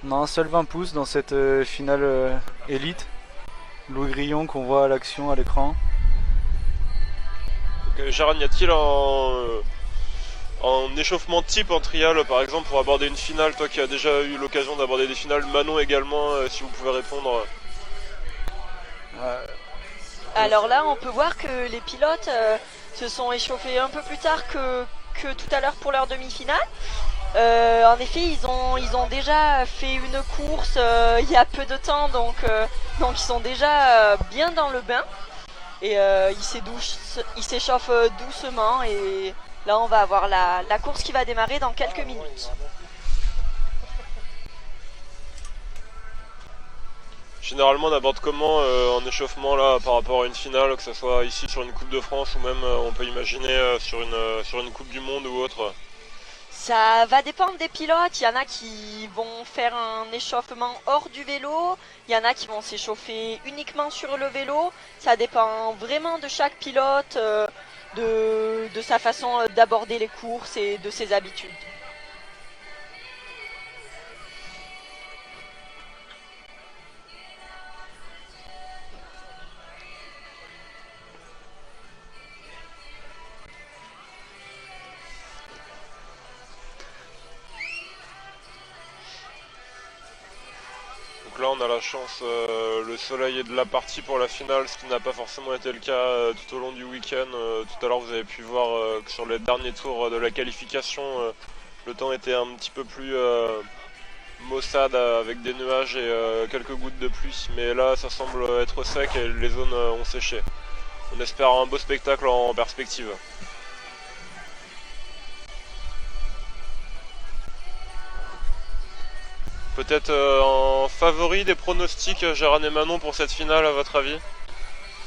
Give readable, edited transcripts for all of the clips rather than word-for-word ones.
On a un seul 20 pouces dans cette finale élite. Louis Grillon qu'on voit à l'action à l'écran. Jaran, y a-t-il en échauffement type en trial, par exemple, pour aborder une finale, toi qui as déjà eu l'occasion d'aborder des finales, Manon également, si vous pouvez répondre. Euh, Alors là, on peut voir que les pilotes se sont échauffés un peu plus tard que tout à l'heure pour leur demi-finale. En effet, ils ont déjà fait une course il y a peu de temps, donc ils sont déjà bien dans le bain. Et ils s'échauffent doucement et là on va avoir la course qui va démarrer dans quelques minutes. Généralement, on aborde comment en échauffement là par rapport à une finale, que ce soit ici sur une Coupe de France ou même on peut imaginer sur une Coupe du Monde ou autre. Ça va dépendre des pilotes, il y en a qui vont faire un échauffement hors du vélo, il y en a qui vont s'échauffer uniquement sur le vélo, ça dépend vraiment de chaque pilote, de sa façon d'aborder les courses et de ses habitudes. Donc là on a la chance, le soleil est de la partie pour la finale, ce qui n'a pas forcément été le cas tout au long du week-end. Tout à l'heure vous avez pu voir que sur les derniers tours de la qualification, le temps était un petit peu plus maussade avec des nuages et quelques gouttes de pluie. Mais là ça semble être sec et les zones ont séché. On espère un beau spectacle en perspective. Peut-être en favori des pronostics, Gérard et Manon, pour cette finale, à votre avis?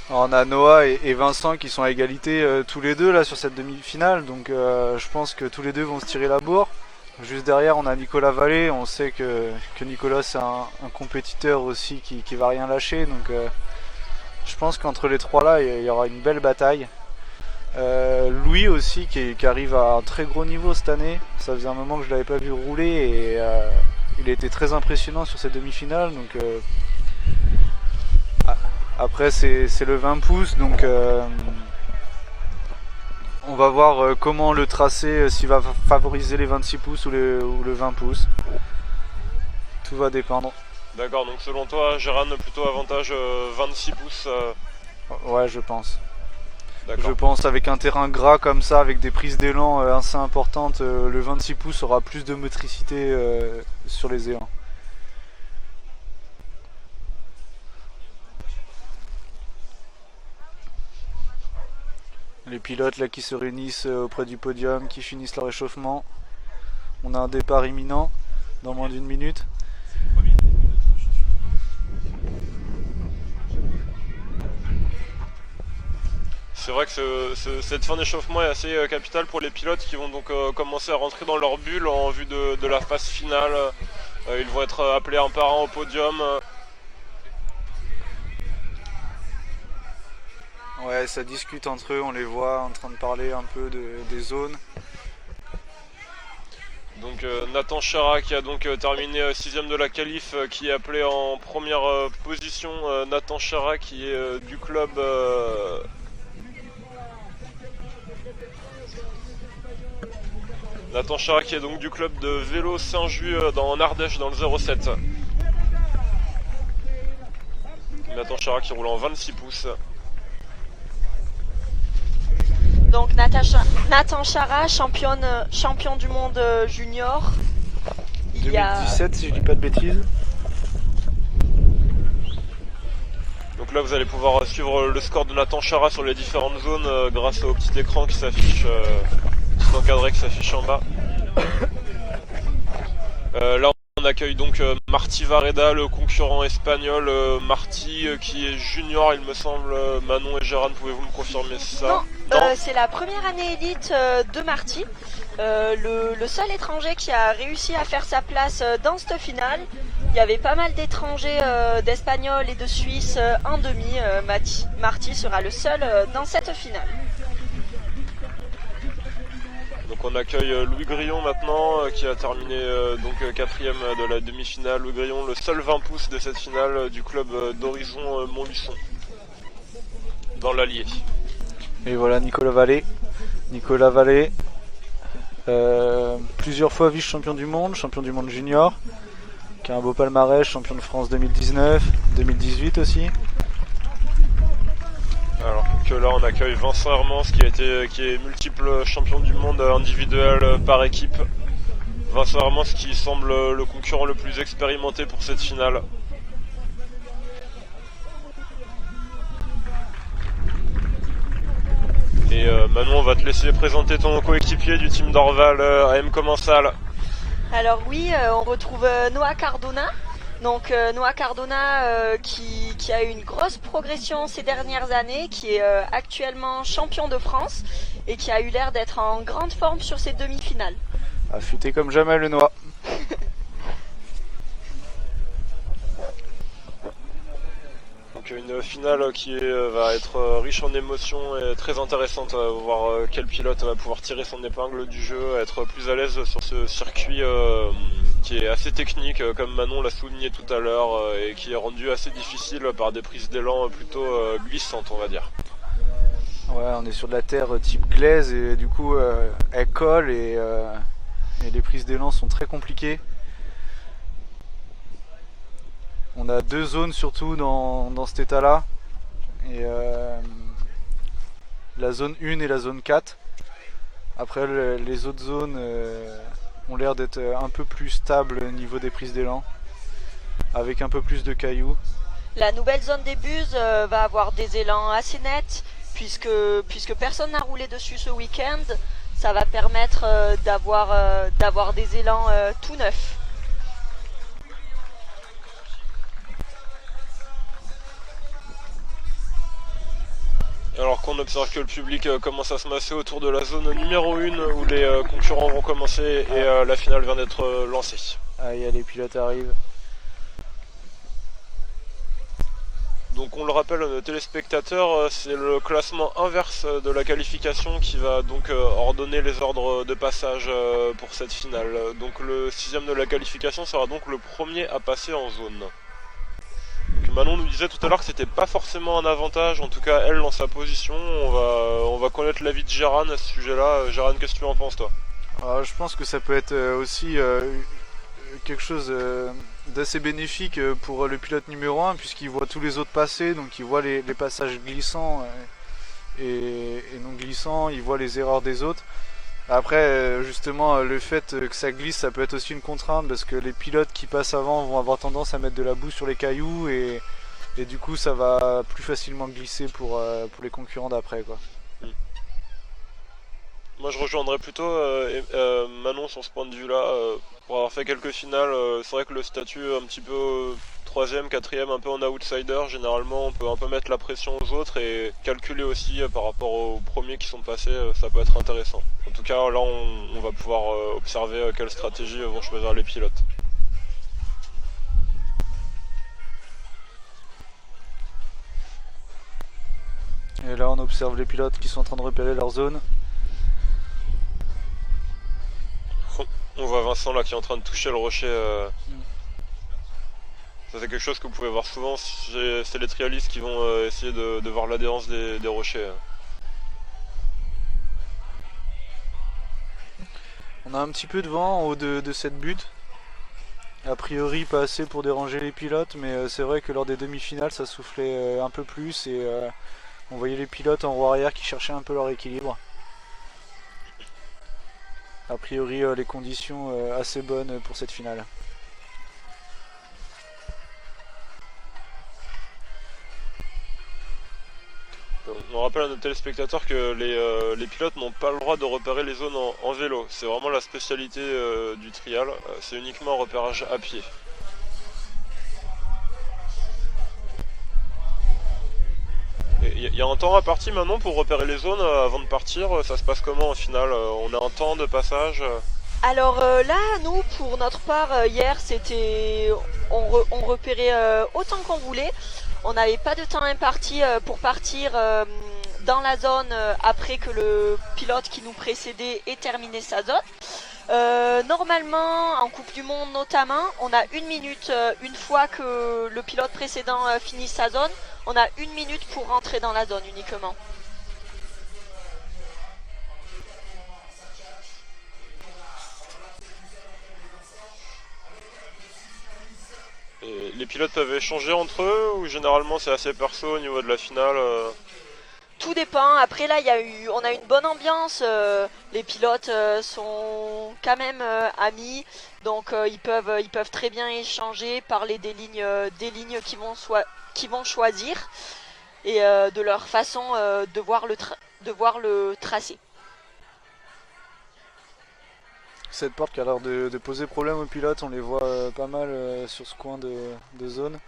Alors, on a Noah et Vincent qui sont à égalité tous les deux là sur cette demi-finale, donc je pense que tous les deux vont se tirer la bourre. Juste derrière on a Nicolas Vallée, on sait que Nicolas c'est un compétiteur aussi qui va rien lâcher, donc je pense qu'entre les trois là il y aura une belle bataille. Louis aussi qui arrive à un très gros niveau cette année, ça faisait un moment que je l'avais pas vu rouler et il a été très impressionnant sur cette demi-finale, donc après c'est le 20 pouces, donc on va voir comment le tracé, s'il va favoriser les 26 pouces ou le 20 pouces. Tout va dépendre. D'accord, donc selon toi, Gérard plutôt avantage 26 pouces. Ouais, je pense. D'accord. Je pense avec un terrain gras comme ça, avec des prises d'élan assez importantes, le 26 pouces aura plus de motricité sur les élans. Les pilotes là qui se réunissent auprès du podium, qui finissent leur échauffement. On a un départ imminent dans moins d'une minute. C'est vrai que cette fin d'échauffement est assez capitale pour les pilotes qui vont donc commencer à rentrer dans leur bulle en vue de la phase finale. Ils vont être appelés un par un au podium. Ouais, ça discute entre eux, on les voit en train de parler un peu des zones. Donc Nathan Chara qui a donc terminé 6ème de la qualif, qui est appelé en première position. Nathan Chara qui est du club... Nathan Chara qui est donc du club de vélo Saint-Just en Ardèche dans le 07. Nathan Chara qui roule en 26 pouces. Donc Nathan Chara, champion du monde junior. 2017 si je dis pas de bêtises. Donc là vous allez pouvoir suivre le score de Nathan Chara sur les différentes zones grâce au petit écran qui s'affiche, petit encadré qui s'affiche en bas. Là on accueille donc Martí Vareda, le concurrent espagnol. Martí qui est junior il me semble. Manon et Gérard, pouvez-vous me confirmer ça? Non, c'est la première année élite de Martí. Le seul étranger qui a réussi à faire sa place dans cette finale. Il y avait pas mal d'étrangers, d'Espagnols et de Suisses en demi. Martí sera le seul dans cette finale. Donc on accueille Louis Grillon maintenant, qui a terminé donc 4ème de la demi-finale. Louis Grillon, le seul 20 pouces de cette finale du club d'Horizon Montluçon, dans l'Allier. Et voilà Nicolas Vallée. Plusieurs fois vice-champion du monde junior, qui a un beau palmarès, champion de France 2019, 2018 aussi. Alors que là on accueille Vincent Hermans qui est multiple champion du monde individuel par équipe. Vincent Hermans qui semble le concurrent le plus expérimenté pour cette finale. Et Manon, on va te laisser présenter ton coéquipier du team d'Orval, AM Commensal. Alors oui, on retrouve Noah Cardona. Donc Noah Cardona qui a eu une grosse progression ces dernières années, qui est actuellement champion de France et qui a eu l'air d'être en grande forme sur ses demi-finales. Affûté comme jamais le Noah. Donc une finale qui va être riche en émotions et très intéressante. À voir quel pilote va pouvoir tirer son épingle du jeu, être plus à l'aise sur ce circuit qui est assez technique, comme Manon l'a souligné tout à l'heure, et qui est rendu assez difficile par des prises d'élan plutôt glissantes, on va dire. Ouais, on est sur de la terre type glaise et du coup elle colle et les prises d'élan sont très compliquées. On a deux zones surtout dans cet état là, et la zone 1 et la zone 4. Après les autres zones ont l'air d'être un peu plus stables au niveau des prises d'élan, avec un peu plus de cailloux. La nouvelle zone des buses va avoir des élans assez nets, puisque personne n'a roulé dessus ce week-end. Ça va permettre d'avoir des élans tout neufs. Alors qu'on observe que le public commence à se masser autour de la zone numéro 1 où les concurrents vont commencer et la finale vient d'être lancée. Aïe, les pilotes arrivent. Donc on le rappelle à nos téléspectateurs, c'est le classement inverse de la qualification qui va donc ordonner les ordres de passage pour cette finale. Donc le 6ème de la qualification sera donc le premier à passer en zone. Donc Manon nous disait tout à l'heure que c'était pas forcément un avantage, en tout cas elle dans sa position. On va connaître l'avis de Gérane à ce sujet-là. Gérane, qu'est-ce que tu en penses toi? Alors, je pense que ça peut être aussi quelque chose d'assez bénéfique pour le pilote numéro 1, puisqu'il voit tous les autres passer, donc il voit les passages glissants et non glissants, il voit les erreurs des autres. Après, justement, le fait que ça glisse, ça peut être aussi une contrainte, parce que les pilotes qui passent avant vont avoir tendance à mettre de la boue sur les cailloux, et du coup ça va plus facilement glisser pour les concurrents d'après, quoi. Moi je rejoindrais plutôt Manon sur ce point de vue là, pour avoir fait quelques finales. C'est vrai que le statut un petit peu 3ème, 4ème, un peu en outsider, généralement on peut un peu mettre la pression aux autres et calculer aussi par rapport aux premiers qui sont passés, ça peut être intéressant. En tout cas là on va pouvoir observer quelle stratégie vont choisir les pilotes. Et là on observe les pilotes qui sont en train de repérer leur zone. On voit Vincent là qui est en train de toucher le rocher. Ça c'est quelque chose que vous pouvez voir souvent, c'est les trialistes qui vont essayer de voir l'adhérence des rochers. On a un petit peu de vent en haut de cette butte. A priori pas assez pour déranger les pilotes, mais c'est vrai que lors des demi-finales ça soufflait un peu plus et on voyait les pilotes en roue arrière qui cherchaient un peu leur équilibre. A priori les conditions assez bonnes pour cette finale. On rappelle à nos téléspectateurs que les pilotes n'ont pas le droit de repérer les zones en vélo. C'est vraiment la spécialité du trial, c'est uniquement un repérage à pied. Il y a un temps imparti maintenant pour repérer les zones avant de partir, ça se passe comment en finale? On a un temps de passage? Alors là, nous, pour notre part, hier, on repérait autant qu'on voulait. On n'avait pas de temps imparti pour partir dans la zone après que le pilote qui nous précédait ait terminé sa zone. Normalement, en Coupe du Monde notamment, on a 1 minute, une fois que le pilote précédent finit sa zone, on a 1 minute pour rentrer dans la zone uniquement. Et les pilotes peuvent échanger entre eux ou généralement c'est assez perso au niveau de la finale Tout dépend. Après là, on a une bonne ambiance. Les pilotes sont quand même amis, donc ils peuvent très bien échanger, parler des lignes qu'ils vont choisir et de leur façon de voir le tracé. Cette porte qui a l'air de poser problème aux pilotes, on les voit pas mal sur ce coin de zone.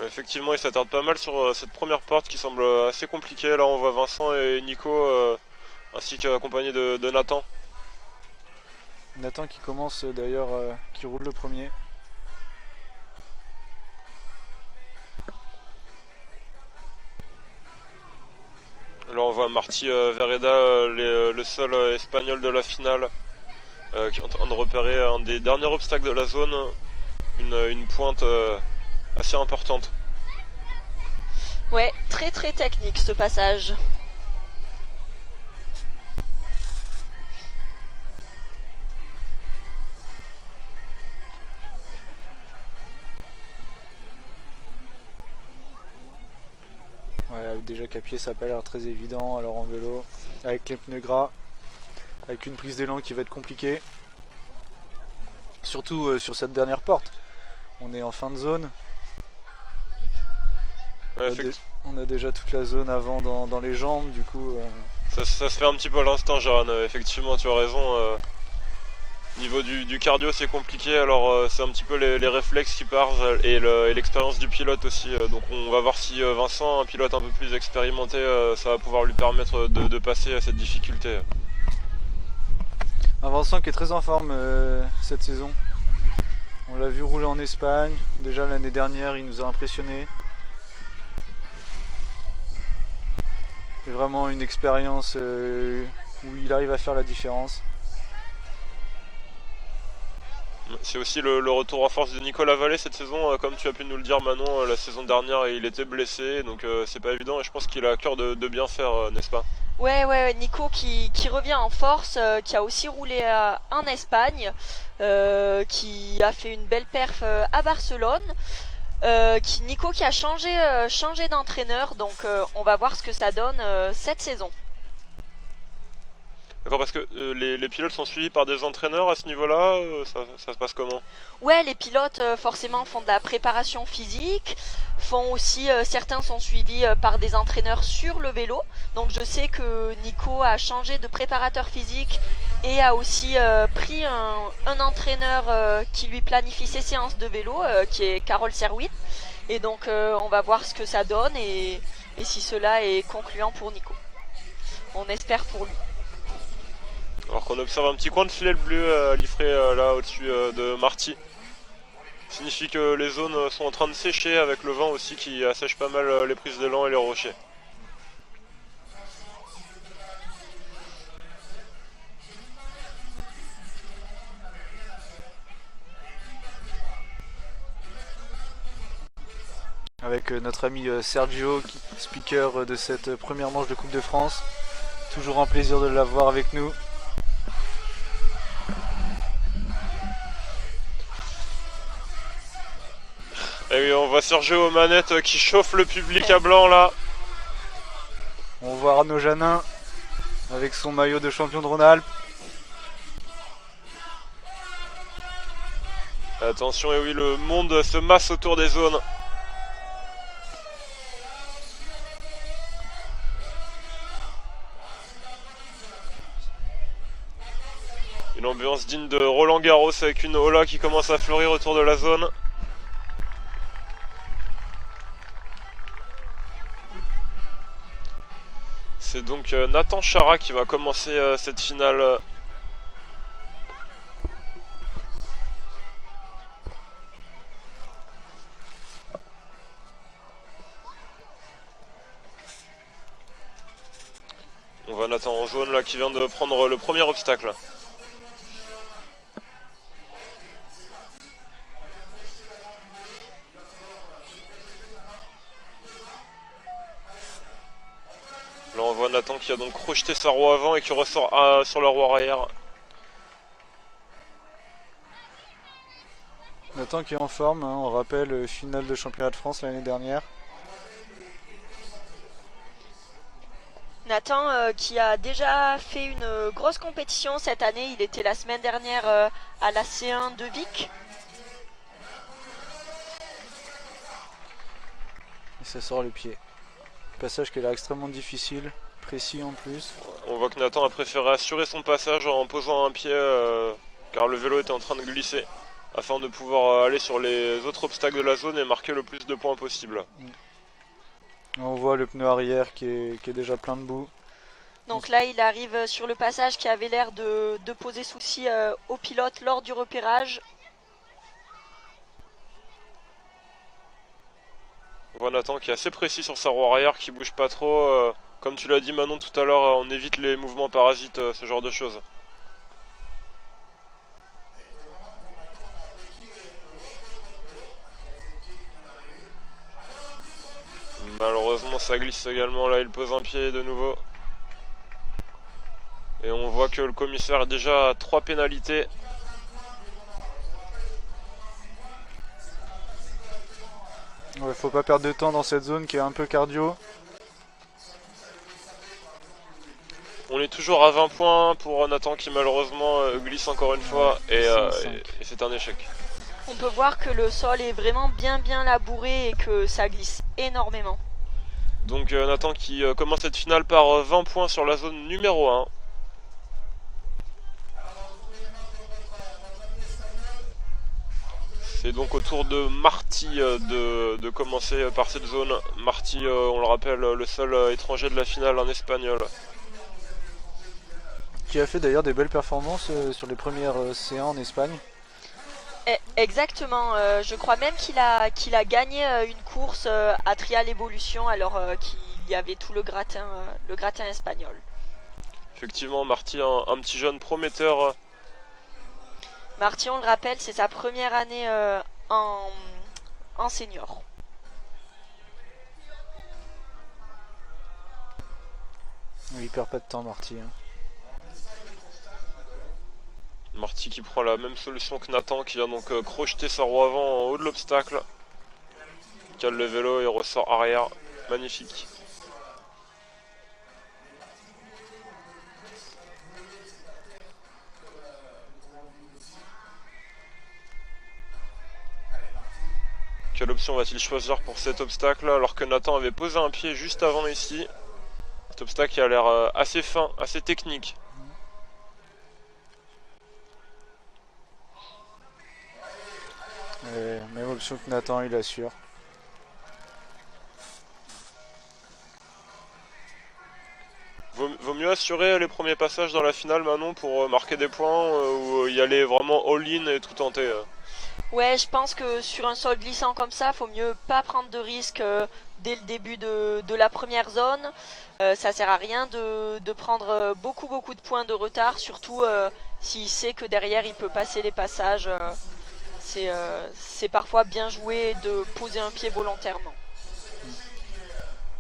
Effectivement, ils s'attardent pas mal sur cette première porte qui semble assez compliquée. Là, on voit Vincent et Nico ainsi qu'accompagnés de Nathan. Nathan qui commence d'ailleurs, qui roule le premier. Là, on voit Marty Vereda, le seul espagnol de la finale, qui est en train de repérer un des derniers obstacles de la zone, une pointe assez importante. Ouais, très très technique ce passage. Ouais, déjà qu'à pied ça n'a pas l'air très évident, alors en vélo, avec les pneus gras, avec une prise d'élan qui va être compliquée. Surtout sur cette dernière porte. On est en fin de zone. Ouais, on a déjà toute la zone avant dans les jambes, du coup... Ça se fait un petit peu à l'instant, Jaran. Effectivement, tu as raison. Niveau du cardio, c'est compliqué, alors c'est un petit peu les réflexes qui partent et l'expérience du pilote aussi. Donc on va voir si Vincent, un pilote un peu plus expérimenté, ça va pouvoir lui permettre de passer à cette difficulté. Un Vincent qui est très en forme cette saison. On l'a vu rouler en Espagne, déjà l'année dernière il nous a impressionnés. C'est vraiment une expérience où il arrive à faire la différence. C'est aussi le retour en force de Nicolas Vallée cette saison, comme tu as pu nous le dire Manon, la saison dernière il était blessé, donc c'est pas évident et je pense qu'il a à cœur de bien faire, n'est-ce pas? Ouais, Nico qui revient en force, qui a aussi roulé en Espagne, qui a fait une belle perf à Barcelone. Nico qui a changé d'entraîneur, donc on va voir ce que ça donne cette saison. D'accord, parce que les pilotes sont suivis par des entraîneurs à ce niveau-là, ça se passe comment? Ouais, les pilotes forcément font de la préparation physique, certains sont suivis par des entraîneurs sur le vélo. Donc je sais que Nico a changé de préparateur physique et a aussi pris un entraîneur qui lui planifie ses séances de vélo, qui est Carole Serwit. Et donc on va voir ce que ça donne et si cela est concluant pour Nico. On espère pour lui. Alors qu'on observe un petit coin de filet bleu livré là au-dessus de Marty. Ça signifie que les zones sont en train de sécher avec le vent aussi qui assèche pas mal les prises d'élan et les rochers. Avec notre ami Sergio, speaker de cette première manche de Coupe de France. Toujours un plaisir de l'avoir avec nous. Et oui, on voit Sergio aux manettes qui chauffe le public à blanc là. On voit Arnaud Janin avec son maillot de champion de Rhône-Alpes. Attention, et oui, le monde se masse autour des zones. Une ambiance digne de Roland Garros avec une Ola qui commence à fleurir autour de la zone. C'est donc Nathan Chara qui va commencer cette finale. voit Nathan en jaune là qui vient de prendre le premier obstacle. Là on voit Nathan qui a donc rejeté sa roue avant et qui ressort sur la roue arrière. Nathan qui est en forme, hein, on rappelle finale de championnat de France l'année dernière. Nathan qui a déjà fait une grosse compétition cette année, il était la semaine dernière à la C1 de Vic. Et ça sort les pieds. Passage qui a l'air extrêmement difficile, précis en plus. On voit que Nathan a préféré assurer son passage en posant un pied car le vélo était en train de glisser afin de pouvoir aller sur les autres obstacles de la zone et marquer le plus de points possible. On voit le pneu arrière qui est déjà plein de boue. Donc là il arrive sur le passage qui avait l'air de poser souci au pilote lors du repérage. On voit Nathan qui est assez précis sur sa roue arrière, qui bouge pas trop. Comme tu l'as dit Manon tout à l'heure, on évite les mouvements parasites, ce genre de choses. Malheureusement ça glisse également, là il pose un pied de nouveau. Et on voit que le commissaire a déjà 3 pénalités. Ouais, faut pas perdre de temps dans cette zone qui est un peu cardio. On est toujours à 20 points pour Nathan qui malheureusement glisse encore une fois et c'est un échec. On peut voir que le sol est vraiment bien labouré et que ça glisse énormément. Donc Nathan qui commence cette finale par 20 points sur la zone numéro 1. C'est donc au tour de Marty de commencer par cette zone. Marty, on le rappelle, le seul étranger de la finale en espagnol. Qui a fait d'ailleurs des belles performances sur les premières C1 en Espagne. Exactement, je crois même qu'il a gagné une course à Trial Evolution alors qu'il y avait tout le gratin espagnol. Effectivement, Marty, un petit jeune prometteur. Marty, on le rappelle, c'est sa première année en senior. Il perd pas de temps Marty. Hein. Marty qui prend la même solution que Nathan, qui vient donc crocheter sa roue avant en haut de l'obstacle. Cale le vélo et ressort arrière. Magnifique. Quelle option va-t-il choisir pour cet obstacle alors que Nathan avait posé un pied juste avant ici? Cet obstacle qui a l'air assez fin, assez technique. Même option que Nathan, il assure. Vaut mieux assurer les premiers passages dans la finale, Manon, pour marquer des points ou y aller vraiment all-in et tout tenter. Ouais, je pense que sur un sol glissant comme ça, faut mieux pas prendre de risques dès le début de la première zone. Ça sert à rien de prendre beaucoup de points de retard, surtout s'il sait que derrière il peut passer les passages. C'est parfois bien joué de poser un pied volontairement.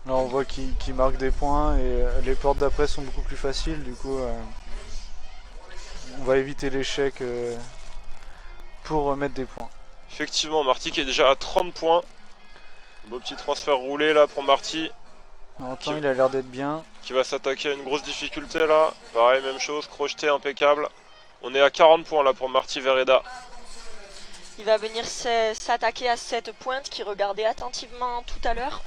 Là on voit qu'il marque des points et les portes d'après sont beaucoup plus faciles, du coup on va éviter l'échec pour remettre des points. Effectivement, Marty qui est déjà à 30 points. Beau petit transfert roulé là pour Marty. Nathan il a l'air d'être bien. Qui va s'attaquer à une grosse difficulté là. Pareil, même chose, crocheté impeccable. On est à 40 points là pour Marty Vereda. Il va venir s'attaquer à cette pointe qu'il regardait attentivement tout à l'heure.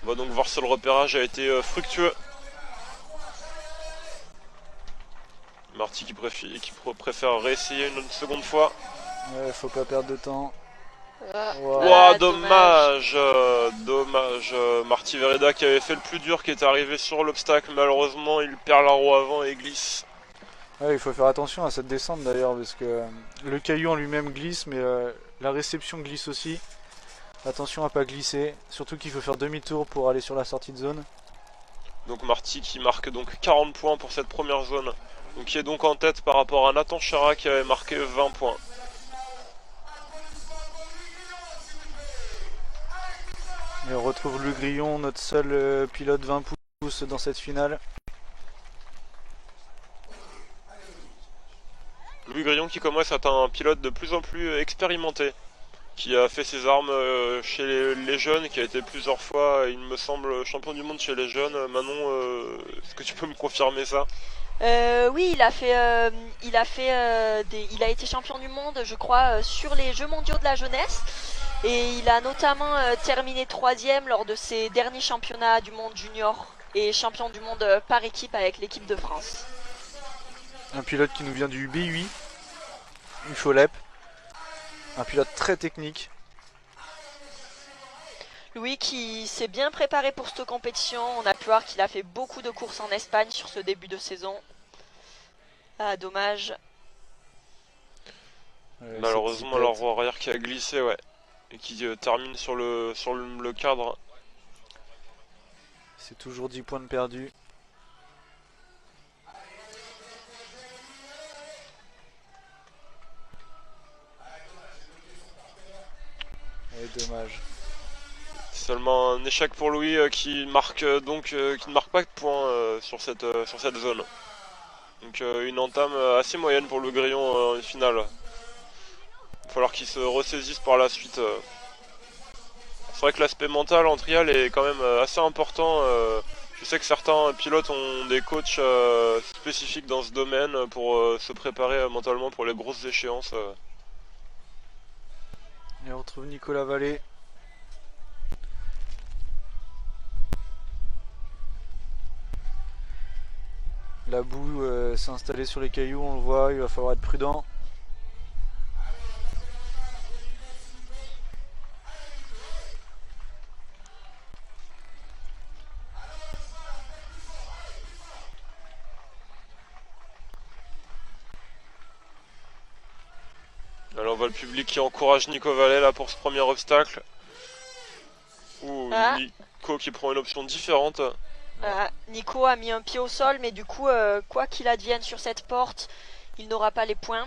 On va donc voir si le repérage a été fructueux. Marty qui préfère réessayer une seconde fois. Ouais, faut pas perdre de temps. Wow, dommage. Marty Vereda qui avait fait le plus dur, qui est arrivé sur l'obstacle. Malheureusement, il perd la roue avant et glisse. Ouais, il faut faire attention à cette descente d'ailleurs, parce que le caillou en lui-même glisse, mais la réception glisse aussi. Attention à pas glisser, surtout qu'il faut faire demi-tour pour aller sur la sortie de zone. Donc Marty qui marque donc 40 points pour cette première zone. Donc qui est donc en tête par rapport à Nathan Chara qui avait marqué 20 points. Et on retrouve Le Grillon, notre seul pilote 20 pouces dans cette finale. Louis Grillon qui commence à être un pilote de plus en plus expérimenté, qui a fait ses armes chez les jeunes, qui a été plusieurs fois, il me semble, champion du monde chez les jeunes. Manon, est-ce que tu peux me confirmer ça? Oui, il a été champion du monde, je crois, sur les Jeux mondiaux de la jeunesse. Et il a notamment terminé 3e lors de ses derniers championnats du monde junior et champion du monde par équipe avec l'équipe de France. Un pilote qui nous vient du B8, Ufolep. Un pilote très technique. Louis qui s'est bien préparé pour cette compétition. On a pu voir qu'il a fait beaucoup de courses en Espagne sur ce début de saison. Ah, dommage. Malheureusement, leur roue arrière qui a glissé, ouais. Et qui termine sur le cadre. C'est toujours 10 points de perdu. Et dommage. Seulement un échec pour Louis qui marque qui ne marque pas de points sur cette zone. Donc une entame assez moyenne pour le Grillon en finale. Il va falloir qu'il se ressaisisse par la suite. C'est vrai que l'aspect mental en trial est quand même assez important. Je sais que certains pilotes ont des coachs spécifiques dans ce domaine pour se préparer mentalement pour les grosses échéances. Et on retrouve Nicolas Vallée. La boue s'est installée sur les cailloux, on le voit, il va falloir être prudent. Alors on voit le public qui encourage Nico Vallée là pour ce premier obstacle. Ouh, Nico qui prend une option différente. Nico a mis un pied au sol, mais du coup, quoi qu'il advienne sur cette porte, il n'aura pas les points.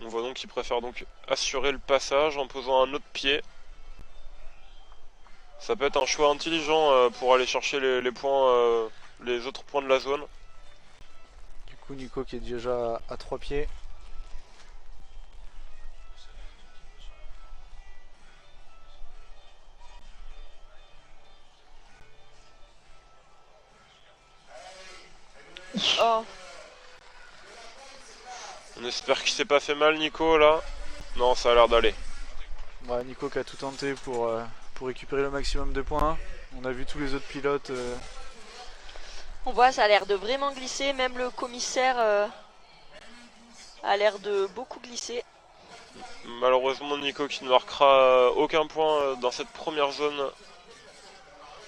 On voit donc qu'il préfère donc assurer le passage en posant un autre pied. Ça peut être un choix intelligent pour aller chercher les points, les autres points de la zone. Du coup, Nico qui est déjà à 3 pieds. Oh. On espère qu'il s'est pas fait mal, Nico, là. Non, ça a l'air d'aller. Ouais, Nico qui a tout tenté pour récupérer le maximum de points. On a vu tous les autres pilotes. On voit, ça a l'air de vraiment glisser. Même le commissaire a l'air de beaucoup glisser. Malheureusement, Nico qui ne marquera aucun point dans cette première zone.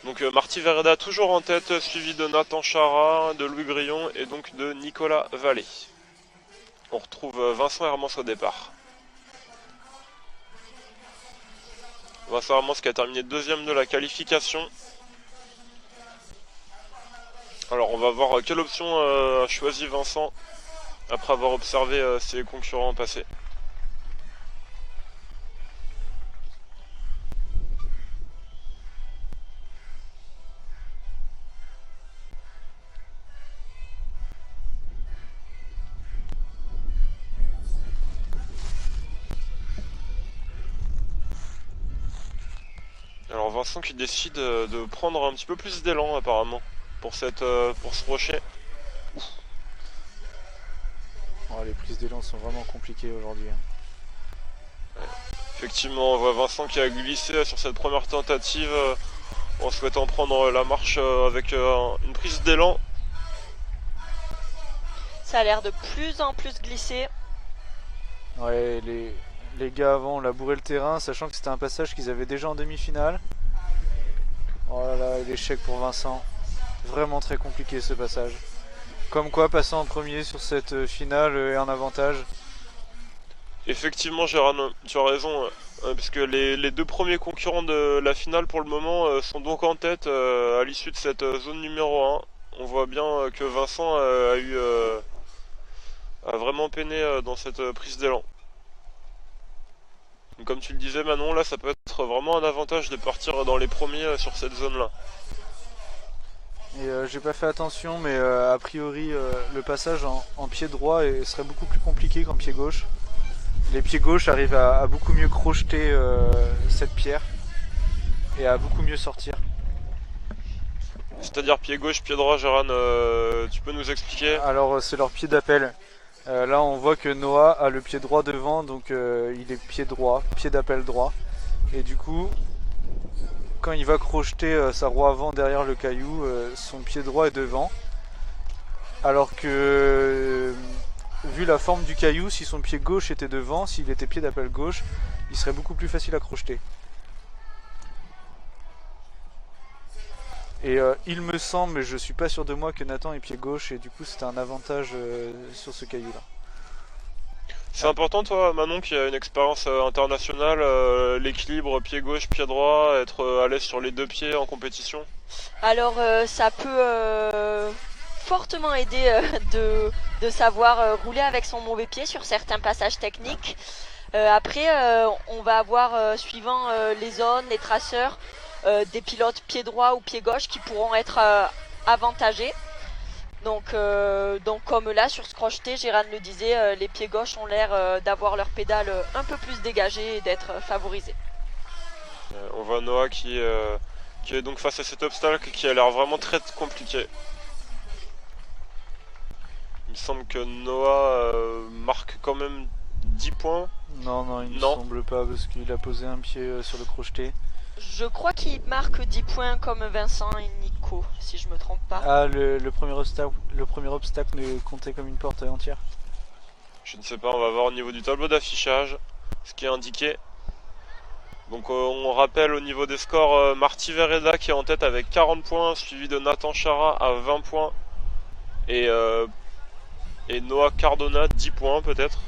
Donc Marty Vereda toujours en tête, suivi de Nathan Chara, de Louis Grillon et donc de Nicolas Vallée. On retrouve Vincent Hermance au départ. Vincent Hermance qui a terminé deuxième de la qualification. Alors on va voir quelle option a choisi Vincent après avoir observé ses concurrents passés. Alors Vincent qui décide de prendre un petit peu plus d'élan apparemment pour ce rocher. Oh, les prises d'élan sont vraiment compliquées aujourd'hui. Ouais. Effectivement, on voit Vincent qui a glissé sur cette première tentative en souhaitant prendre la marche avec une prise d'élan. Ça a l'air de plus en plus glisser. Ouais, les gars avant ont labouré le terrain, sachant que c'était un passage qu'ils avaient déjà en demi-finale. Oh là là, l'échec pour Vincent. Vraiment très compliqué ce passage. Comme quoi, passer en premier sur cette finale est un avantage. Effectivement, Gérard, tu as raison, puisque les deux premiers concurrents de la finale pour le moment sont donc en tête à l'issue de cette zone numéro 1. On voit bien que Vincent a vraiment peiné dans cette prise d'élan. Donc, comme tu le disais Manon, là ça peut être vraiment un avantage de partir dans les premiers sur cette zone-là. Et j'ai pas fait attention, mais a priori le passage en pied droit serait beaucoup plus compliqué qu'en pied gauche. Les pieds gauches arrivent à beaucoup mieux crocheter cette pierre et à beaucoup mieux sortir. C'est-à-dire pied gauche, pied droit, Gérard, tu peux nous expliquer? Alors c'est leur pied d'appel. Là on voit que Noah a le pied droit devant, donc il est pied droit, pied d'appel droit. Et du coup, quand il va crocheter sa roue avant derrière le caillou, son pied droit est devant. Alors que, vu la forme du caillou, si son pied gauche était devant, s'il était pied d'appel gauche, il serait beaucoup plus facile à crocheter. Et il me semble, mais je suis pas sûr de moi, que Nathan est pied gauche et du coup c'était un avantage sur ce caillou là. C'est important toi Manon qui a une expérience internationale, l'équilibre pied gauche, pied droit, être à l'aise sur les deux pieds en compétition? Alors ça peut fortement aider de savoir rouler avec son mauvais pied sur certains passages techniques. Après on va avoir suivant les zones, les traceurs, des pilotes pied droit ou pied gauche qui pourront être avantagés. Donc comme là sur ce crocheté, Gérard le disait, les pieds gauches ont l'air d'avoir leur pédale un peu plus dégagée et d'être favorisés. On voit Noah qui est donc face à cet obstacle qui a l'air vraiment très compliqué. Il me semble que Noah marque quand même 10 points. Non, il ne semble pas parce qu'il a posé un pied sur le crocheté. Je crois qu'il marque 10 points comme Vincent et Nico, si je me trompe pas. Ah, le premier obstacle ne comptait comme une porte entière. Je ne sais pas, on va voir au niveau du tableau d'affichage ce qui est indiqué. Donc on rappelle au niveau des scores, Marty Vereda qui est en tête avec 40 points, suivi de Nathan Chara à 20 points et Noah Cardona 10 points peut-être.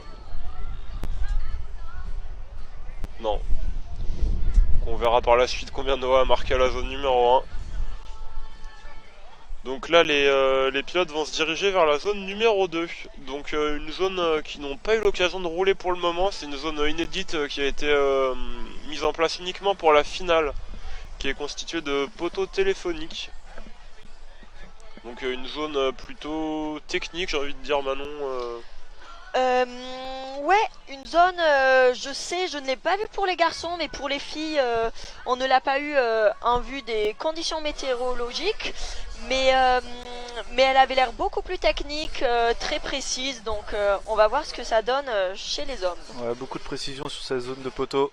Non. On verra par la suite combien Noah a marqué à la zone numéro 1. Donc là les pilotes vont se diriger vers la zone numéro 2. Donc une zone qui n'ont pas eu l'occasion de rouler pour le moment. C'est une zone inédite qui a été mise en place uniquement pour la finale, qui est constituée de poteaux téléphoniques. Donc une zone plutôt technique, j'ai envie de dire Manon. Ouais, une zone, je sais, je ne l'ai pas vue pour les garçons, mais pour les filles, on ne l'a pas eu en vue des conditions météorologiques, mais elle avait l'air beaucoup plus technique, très précise, donc on va voir ce que ça donne chez les hommes. Ouais, beaucoup de précision sur cette zone de poteau.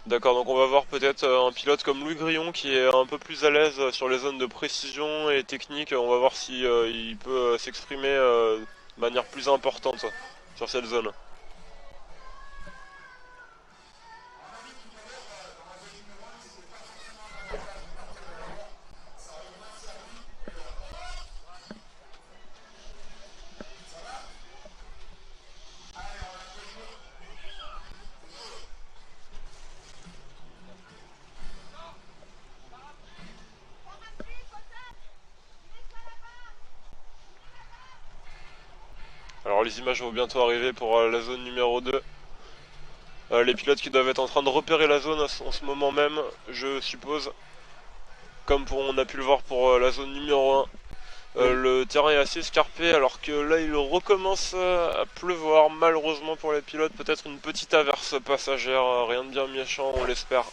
D'accord, donc on va voir peut-être un pilote comme Louis Grillon qui est un peu plus à l'aise sur les zones de précision et technique. On va voir si il peut s'exprimer de manière plus importante sur cette zone. Alors les images vont bientôt arriver pour la zone numéro 2. Les pilotes qui doivent être en train de repérer la zone en ce moment même, je suppose. Comme on a pu le voir pour la zone numéro 1. Le terrain est assez escarpé alors que là il recommence à pleuvoir malheureusement pour les pilotes. Peut-être une petite averse passagère, rien de bien méchant, on l'espère.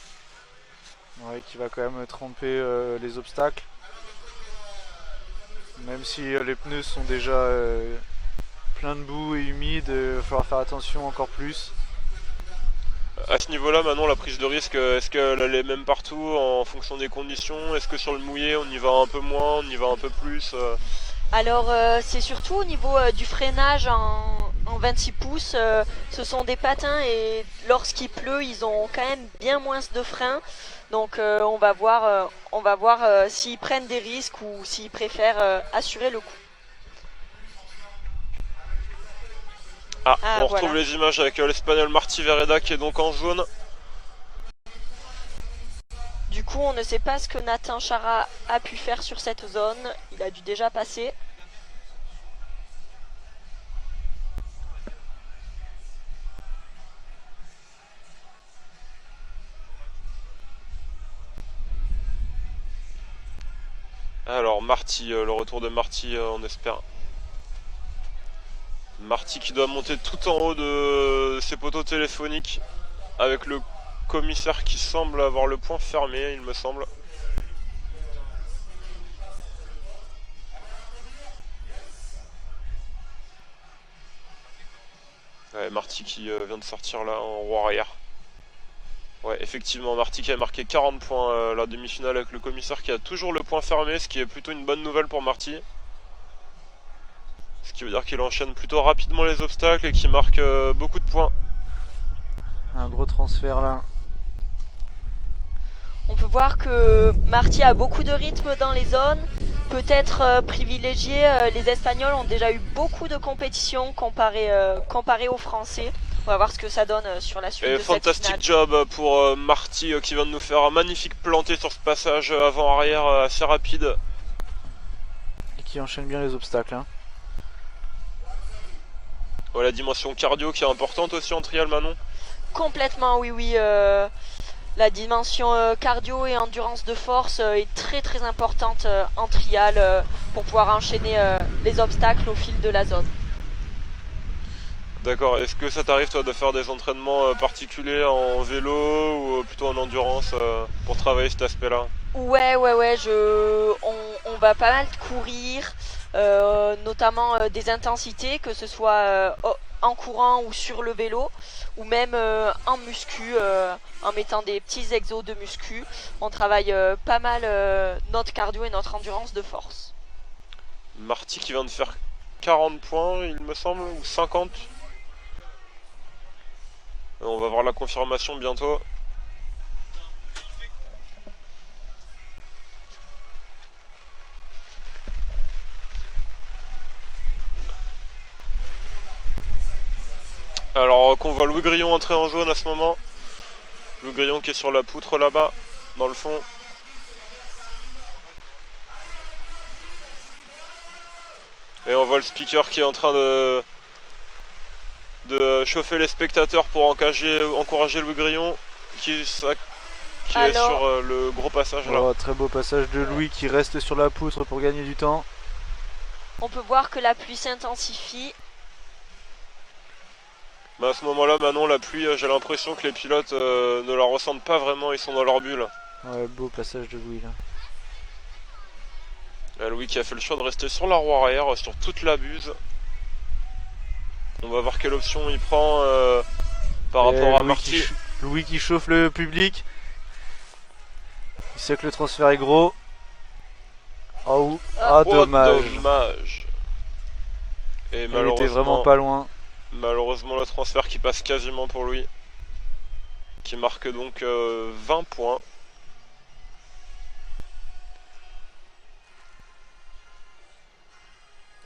Ouais, qui va quand même tremper les obstacles. Même si les pneus sont déjà pleins de boue et humides, il va falloir faire attention encore plus. À ce niveau-là, Manon, la prise de risque, est-ce qu'elle est même partout en fonction des conditions? Est-ce que sur le mouillé, on y va un peu moins, on y va un peu plus? Alors c'est surtout au niveau du freinage en 26 pouces, ce sont des patins et lorsqu'il pleut, ils ont quand même bien moins de frein. Donc on va voir s'ils prennent des risques ou s'ils préfèrent assurer le coup. Ah, Ah, on retrouve voilà. les images avec l'Espagnol Martí Vereda qui est donc en jaune. Du coup, on ne sait pas ce que Nathan Chara a pu faire sur cette zone. Il a dû déjà passer. Alors Marty, le retour de Marty, on espère. Marty qui doit monter tout en haut de ses poteaux téléphoniques avec le commissaire qui semble avoir le point fermé, il me semble. Ouais, Marty qui vient de sortir là en roue arrière. Ouais, effectivement, Marty qui a marqué 40 points la demi-finale avec le commissaire qui a toujours le point fermé, ce qui est plutôt une bonne nouvelle pour Marty. Ce qui veut dire qu'il enchaîne plutôt rapidement les obstacles et qu'il marque beaucoup de points. Un gros transfert là. On peut voir que Marty a beaucoup de rythme dans les zones. Peut-être privilégié, les Espagnols ont déjà eu beaucoup de compétitions comparé aux Français. On va voir ce que ça donne sur la suite Et de cette fantastic finale. job pour Marty qui vient de nous faire un magnifique planté sur ce passage avant-arrière assez rapide. Et qui enchaîne bien les obstacles. Hein. Ouais, la dimension cardio qui est importante aussi en trial, Manon. Complètement, oui, oui. La dimension cardio et endurance de force est très très importante en trial pour pouvoir enchaîner les obstacles au fil de la zone. D'accord, est-ce que ça t'arrive toi de faire des entraînements particuliers en vélo ou plutôt en endurance pour travailler cet aspect-là? Ouais, on va pas mal courir, notamment des intensités, que ce soit en courant ou sur le vélo, ou même en muscu, en mettant des petits exos de muscu. On travaille pas mal notre cardio et notre endurance de force. Marty qui vient de faire 40 points, il me semble, ou 50. On va voir la confirmation bientôt. Alors qu'on voit Louis Grillon entrer en jaune à ce moment. Louis Grillon qui est sur la poutre là-bas, dans le fond. Et on voit le speaker qui est en train de chauffer les spectateurs pour encourager Louis Grillon qui est sur le gros passage là. Oh, très beau passage de Louis qui reste sur la poutre pour gagner du temps. On peut voir que la pluie s'intensifie. Mais à ce moment-là, Manon, la pluie, j'ai l'impression que les pilotes ne la ressentent pas vraiment, ils sont dans leur bulle. Ouais, beau passage de Louis là. Louis qui a fait le choix de rester sur la roue arrière, sur toute la buse. On va voir quelle option il prend par rapport à Marty. Louis qui chauffe le public. Il sait que le transfert est gros. Oh, dommage. Dommage. Et Il était vraiment pas loin. Malheureusement, le transfert qui passe quasiment pour lui. Qui marque donc 20 points.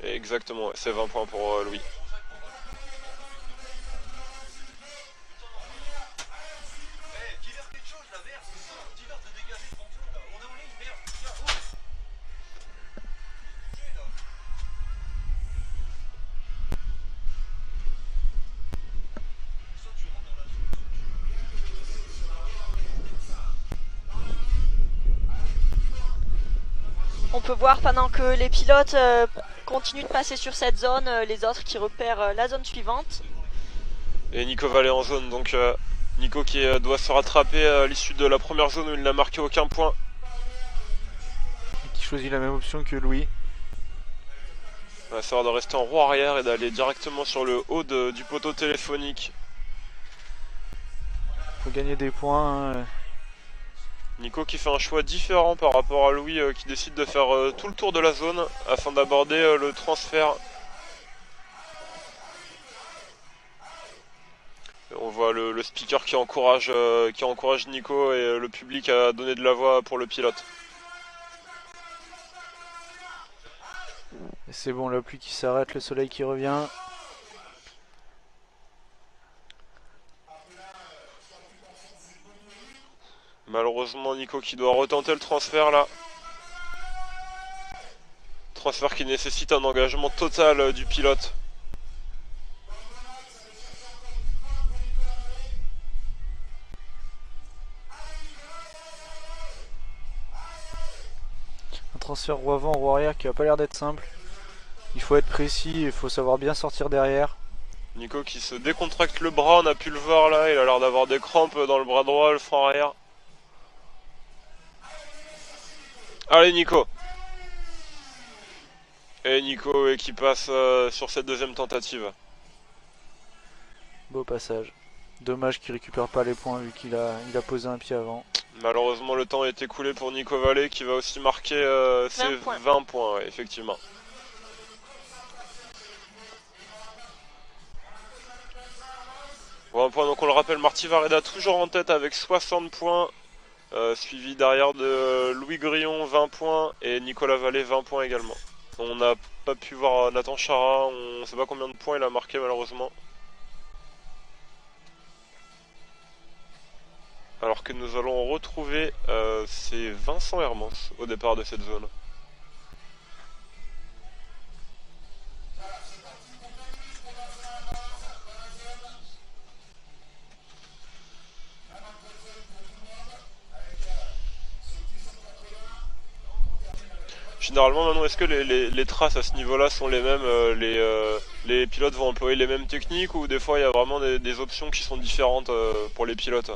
Et exactement, c'est 20 points pour Louis. On peut voir pendant que les pilotes continuent de passer sur cette zone, les autres qui repèrent la zone suivante. Et Nico va aller en zone, donc Nico qui doit se rattraper à l'issue de la première zone où il n'a marqué aucun point. Et qui choisit la même option que Louis. Il va savoir de rester en roue arrière et d'aller directement sur le haut du poteau téléphonique. Faut gagner des points. Hein. Nico qui fait un choix différent par rapport à Louis qui décide de faire tout le tour de la zone afin d'aborder le transfert. On voit le speaker qui encourage Nico et le public à donner de la voix pour le pilote. Et c'est bon, la pluie qui s'arrête, le soleil qui revient. malheureusement Nico qui doit retenter le transfert là. Transfert qui nécessite un engagement total du pilote. Un transfert roue avant, roue arrière qui a pas l'air d'être simple. Il faut être précis et il faut savoir bien sortir derrière. Nico qui se décontracte le bras, on a pu le voir là, il a l'air d'avoir des crampes dans le bras droit, le frein arrière. Allez Nico. Et Nico qui passe sur cette deuxième tentative. Beau passage. Dommage qu'il récupère pas les points vu qu'il a posé un pied avant. Malheureusement le temps est écoulé pour Nico Vallée qui va aussi marquer ses 20 points, ouais, effectivement. Bon, un point, donc on le rappelle, Marty Vareda toujours en tête avec 60 points, suivi derrière de Louis Grillon 20 points et Nicolas Vallée 20 points également. On n'a pas pu voir Nathan Chara, on ne sait pas combien de points il a marqué malheureusement. Alors que nous allons retrouver c'est Vincent Hermans au départ de cette zone. Généralement maintenant, est-ce que les traces à ce niveau-là sont les mêmes, les pilotes vont employer les mêmes techniques ou des fois il y a vraiment des options qui sont différentes pour les pilotes?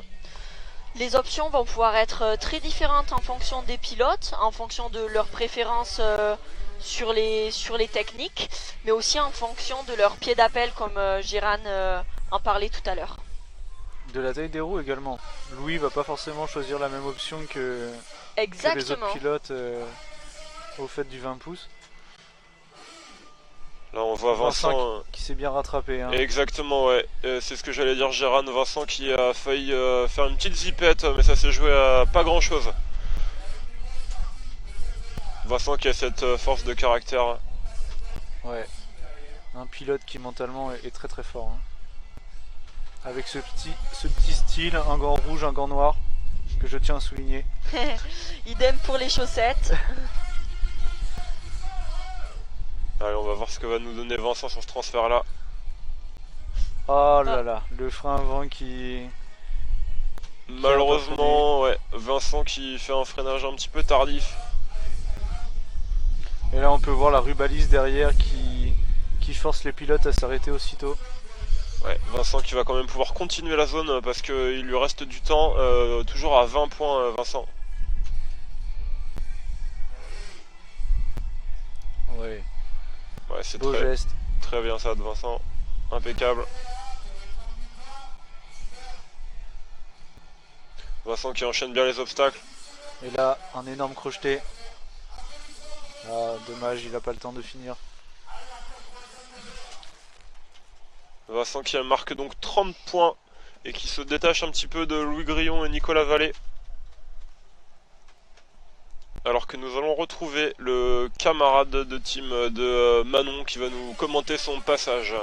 Les options vont pouvoir être très différentes en fonction des pilotes, en fonction de leurs préférences sur les techniques, mais aussi en fonction de leur pied d'appel comme Giran en parlait tout à l'heure. De la taille des roues également. Louis va pas forcément choisir la même option que les autres pilotes au fait du 20 pouces. Là on voit Vincent qui s'est bien rattrapé. Hein. Exactement, ouais. C'est ce que j'allais dire, Gérard. Vincent qui a failli faire une petite zipette, mais ça s'est joué à pas grand chose. Vincent qui a cette force de caractère. Ouais. Un pilote qui mentalement est très très fort. Hein. Avec ce petit style, un gant rouge, un gant noir, que je tiens à souligner. Idem pour les chaussettes. Allez, on va voir ce que va nous donner Vincent sur ce transfert là. Oh là là, le frein avant qui... Malheureusement, ouais, Vincent qui fait un freinage un petit peu tardif. Et là on peut voir la rubalise derrière qui force les pilotes à s'arrêter aussitôt. Ouais, Vincent qui va quand même pouvoir continuer la zone parce qu'il lui reste du temps, toujours à 20 points Vincent. Ouais. Ouais, c'est beau geste. Très bien ça de Vincent, impeccable. Vincent qui enchaîne bien les obstacles. Et là, un énorme crocheté. Ah, dommage, il a pas le temps de finir. Vincent qui marque donc 30 points et qui se détache un petit peu de Louis Grillon et Nicolas Vallée. Alors que nous allons retrouver le camarade de team de Manon qui va nous commenter son passage.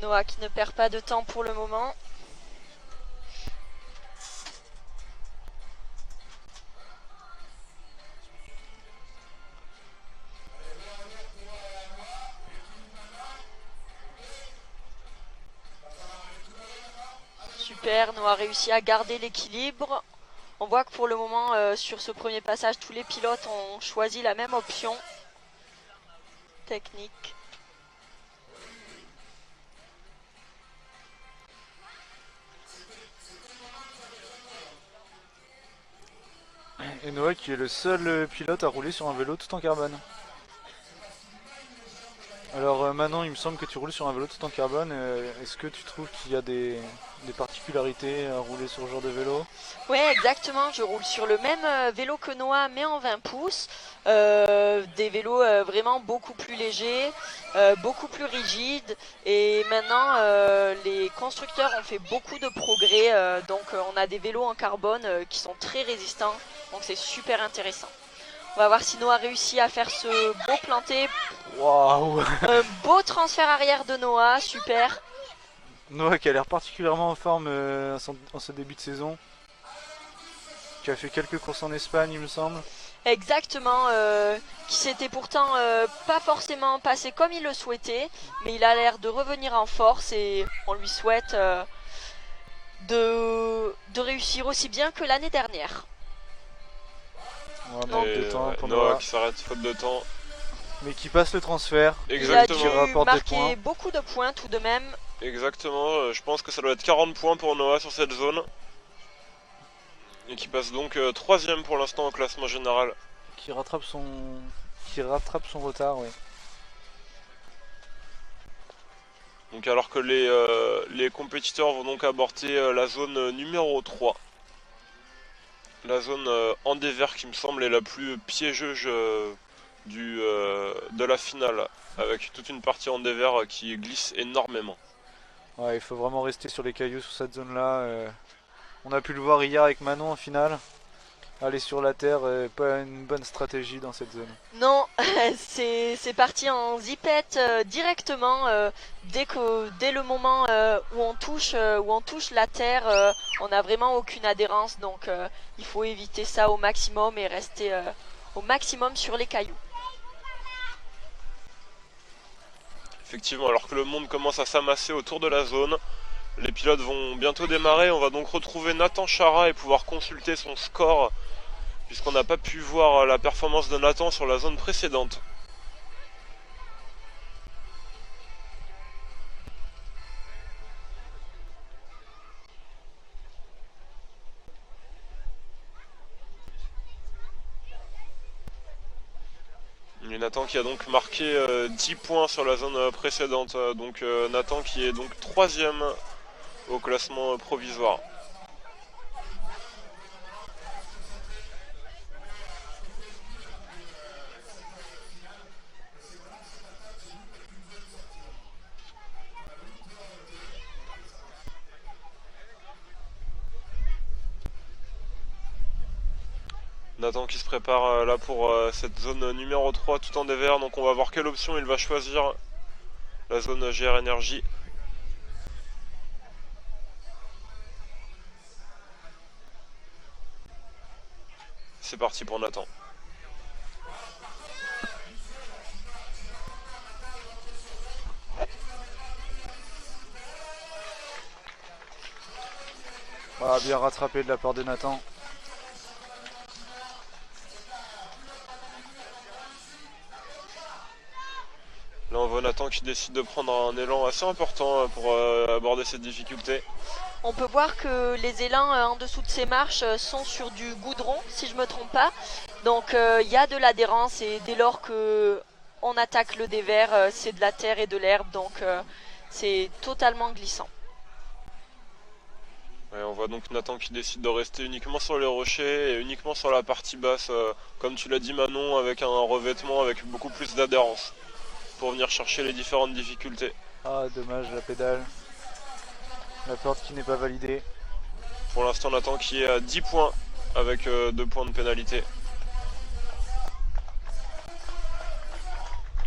Noah qui ne perd pas de temps pour le moment. Super, Noah a réussi à garder l'équilibre. On voit que pour le moment, sur ce premier passage, tous les pilotes ont choisi la même option technique. Et Noah qui est le seul pilote à rouler sur un vélo tout en carbone. Alors Manon, il me semble que tu roules sur un vélo tout en carbone. Est-ce que tu trouves qu'il y a des particularités à rouler sur ce genre de vélo? Ouais, exactement. Je roule sur le même vélo que Noah, mais en 20 pouces. Des vélos vraiment beaucoup plus légers, beaucoup plus rigides. Et maintenant, les constructeurs ont fait beaucoup de progrès. On a des vélos en carbone qui sont très résistants. Donc c'est super intéressant. On va voir si Noah réussit à faire ce beau planté. Waouh! Un beau transfert arrière de Noah, super. Noah qui a l'air particulièrement en forme en ce début de saison. Qui a fait quelques courses en Espagne, il me semble. Exactement, qui s'était pourtant pas forcément passé comme il le souhaitait, mais il a l'air de revenir en force et on lui souhaite de réussir aussi bien que l'année dernière. Manque de temps pour Noah Noah. qui s'arrête faute de temps. Mais qui passe le transfert. Exactement. Il a dû rapporte des points. marquer beaucoup de points tout de même. Exactement, je pense que ça doit être 40 points pour Noah sur cette zone. Et qui passe donc 3ème pour l'instant au classement général. Qui rattrape son retard, oui. Donc alors que les compétiteurs vont donc aborder la zone numéro 3. La zone Endever qui me semble est la plus piégeuse de la finale. Avec toute une partie Endever qui glisse énormément. Ouais, il faut vraiment rester sur les cailloux sur cette zone-là. On a pu le voir hier avec Manon en finale. Aller sur la terre, pas une bonne stratégie dans cette zone. Non, c'est parti en zipette directement dès le moment où on touche la terre, on n'a vraiment aucune adhérence, donc il faut éviter ça au maximum et rester au maximum sur les cailloux. Effectivement, alors que le monde commence à s'amasser autour de la zone, les pilotes vont bientôt démarrer. On va donc retrouver Nathan Chara et pouvoir consulter son score, puisqu'on n'a pas pu voir la performance de Nathan sur la zone précédente. Et Nathan qui a donc marqué 10 points sur la zone précédente. Donc Nathan qui est donc 3ème au classement provisoire. Nathan qui se prépare là pour cette zone numéro 3 tout en dévers. Donc on va voir quelle option il va choisir. La zone GR Énergie. C'est parti pour Nathan. Ah, bien rattrapé de la part de Nathan. Là on voit Nathan qui décide de prendre un élan assez important pour aborder cette difficulté. On peut voir que les élans en dessous de ces marches sont sur du goudron, si je me trompe pas. Donc il y a de l'adhérence et dès lors que on attaque le dévers, c'est de la terre et de l'herbe, donc c'est totalement glissant. Ouais, on voit donc Nathan qui décide de rester uniquement sur les rochers et uniquement sur la partie basse, comme tu l'as dit Manon, avec un revêtement avec beaucoup plus d'adhérence pour venir chercher les différentes difficultés. Ah, dommage, la pédale. La porte qui n'est pas validée. Pour l'instant Nathan qui est à 10 points avec 2 points de pénalité.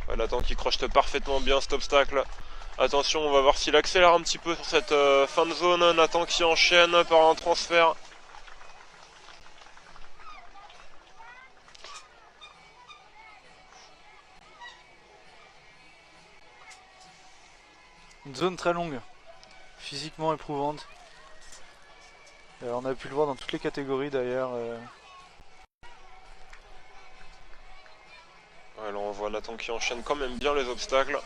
Ouais, Nathan qui crochette parfaitement bien cet obstacle. Attention, on va voir s'il accélère un petit peu sur cette fin de zone. Nathan qui enchaîne par un transfert. Une zone très longue, physiquement éprouvante. On a pu le voir dans toutes les catégories d'ailleurs. Alors on voit Nathan qui enchaîne quand même bien les obstacles.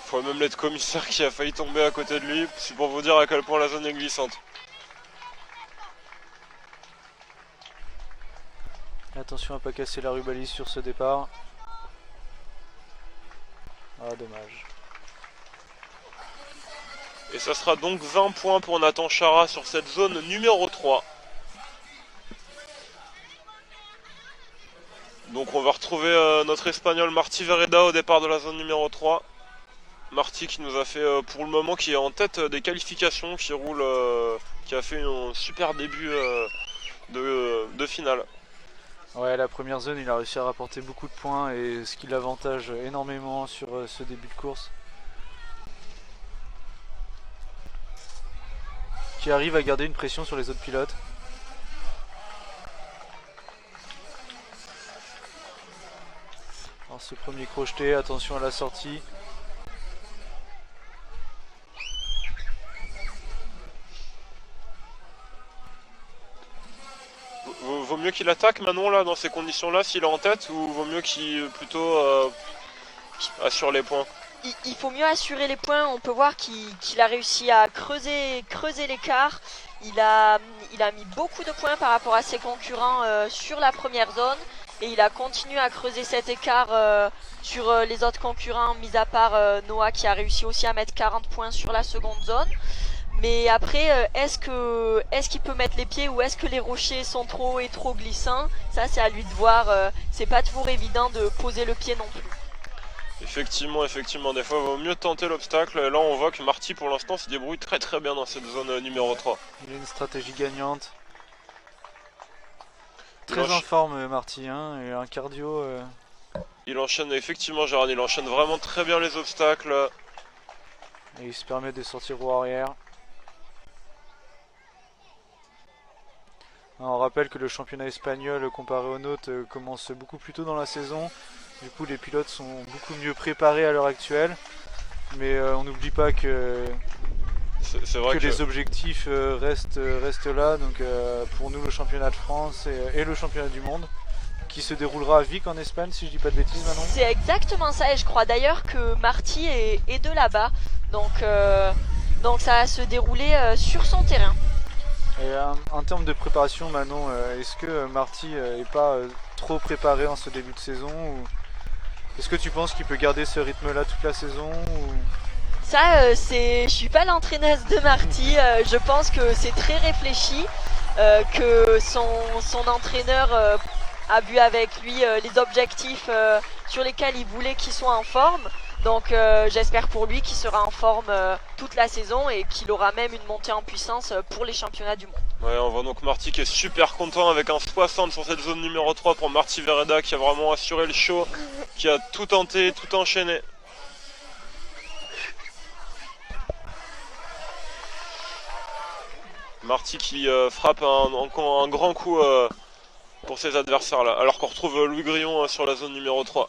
Faut même l'être commissaire qui a failli tomber à côté de lui. C'est pour vous dire à quel point la zone est glissante. Attention à pas casser la rubalise sur ce départ. Ah, dommage. Et ça sera donc 20 points pour Nathan Chara sur cette zone numéro 3. Donc on va retrouver notre espagnol Martí Vereda au départ de la zone numéro 3. Martí qui nous a fait pour le moment, qui est en tête des qualifications, qui roule, qui a fait un super début de finale. Ouais, la première zone, il a réussi à rapporter beaucoup de points et ce qui l'avantage énormément sur ce début de course. Qui arrive à garder une pression sur les autres pilotes. Alors ce premier crocheté, attention à la sortie. Vaut mieux qu'il attaque Manon là dans ces conditions là s'il est en tête, ou vaut mieux qu'il plutôt assure les points? Il faut mieux assurer les points. On peut voir qu'il a réussi à creuser l'écart. Il a mis beaucoup de points par rapport à ses concurrents sur la première zone. Et il a continué à creuser cet écart sur les autres concurrents, mis à part Noah qui a réussi aussi à mettre 40 points sur la seconde zone. Mais après, est-ce qu'il peut mettre les pieds, ou est-ce que les rochers sont trop hauts et trop glissants? Ça, c'est à lui de voir. C'est pas toujours évident de poser le pied non plus. Effectivement, des fois il vaut mieux tenter l'obstacle. Là on voit que Martí pour l'instant se débrouille très très bien dans cette zone numéro 3. Il a une stratégie gagnante. Très en forme Martí, hein, et un cardio... Il enchaîne effectivement, Gérard, il enchaîne vraiment très bien les obstacles. Et il se permet de sortir roue arrière. Alors, on rappelle que le championnat espagnol comparé au nôtre commence beaucoup plus tôt dans la saison. Du coup les pilotes sont beaucoup mieux préparés à l'heure actuelle. Mais on n'oublie pas que, les objectifs restent là. Donc pour nous le championnat de France et le championnat du monde, qui se déroulera à Vic en Espagne, si je dis pas de bêtises, Manon. C'est exactement ça, et je crois d'ailleurs que Martí est de là-bas. Donc ça va se dérouler sur son terrain. Et en termes de préparation, Manon, est-ce que Martí est pas trop préparé en ce début de saison, ou est-ce que tu penses qu'il peut garder ce rythme-là toute la saison, ou... Ça, je suis pas l'entraîneuse de Martí. Je pense que c'est très réfléchi, que son entraîneur a vu avec lui les objectifs sur lesquels il voulait qu'il soit en forme. Donc j'espère pour lui qu'il sera en forme toute la saison, et qu'il aura même une montée en puissance pour les championnats du monde. Ouais, on voit donc Martí qui est super content avec un 60 sur cette zone numéro 3 pour Martí Vereda, qui a vraiment assuré le show, qui a tout tenté, tout enchaîné. Martí qui frappe un grand coup pour ses adversaires là, alors qu'on retrouve Louis Grillon sur la zone numéro 3.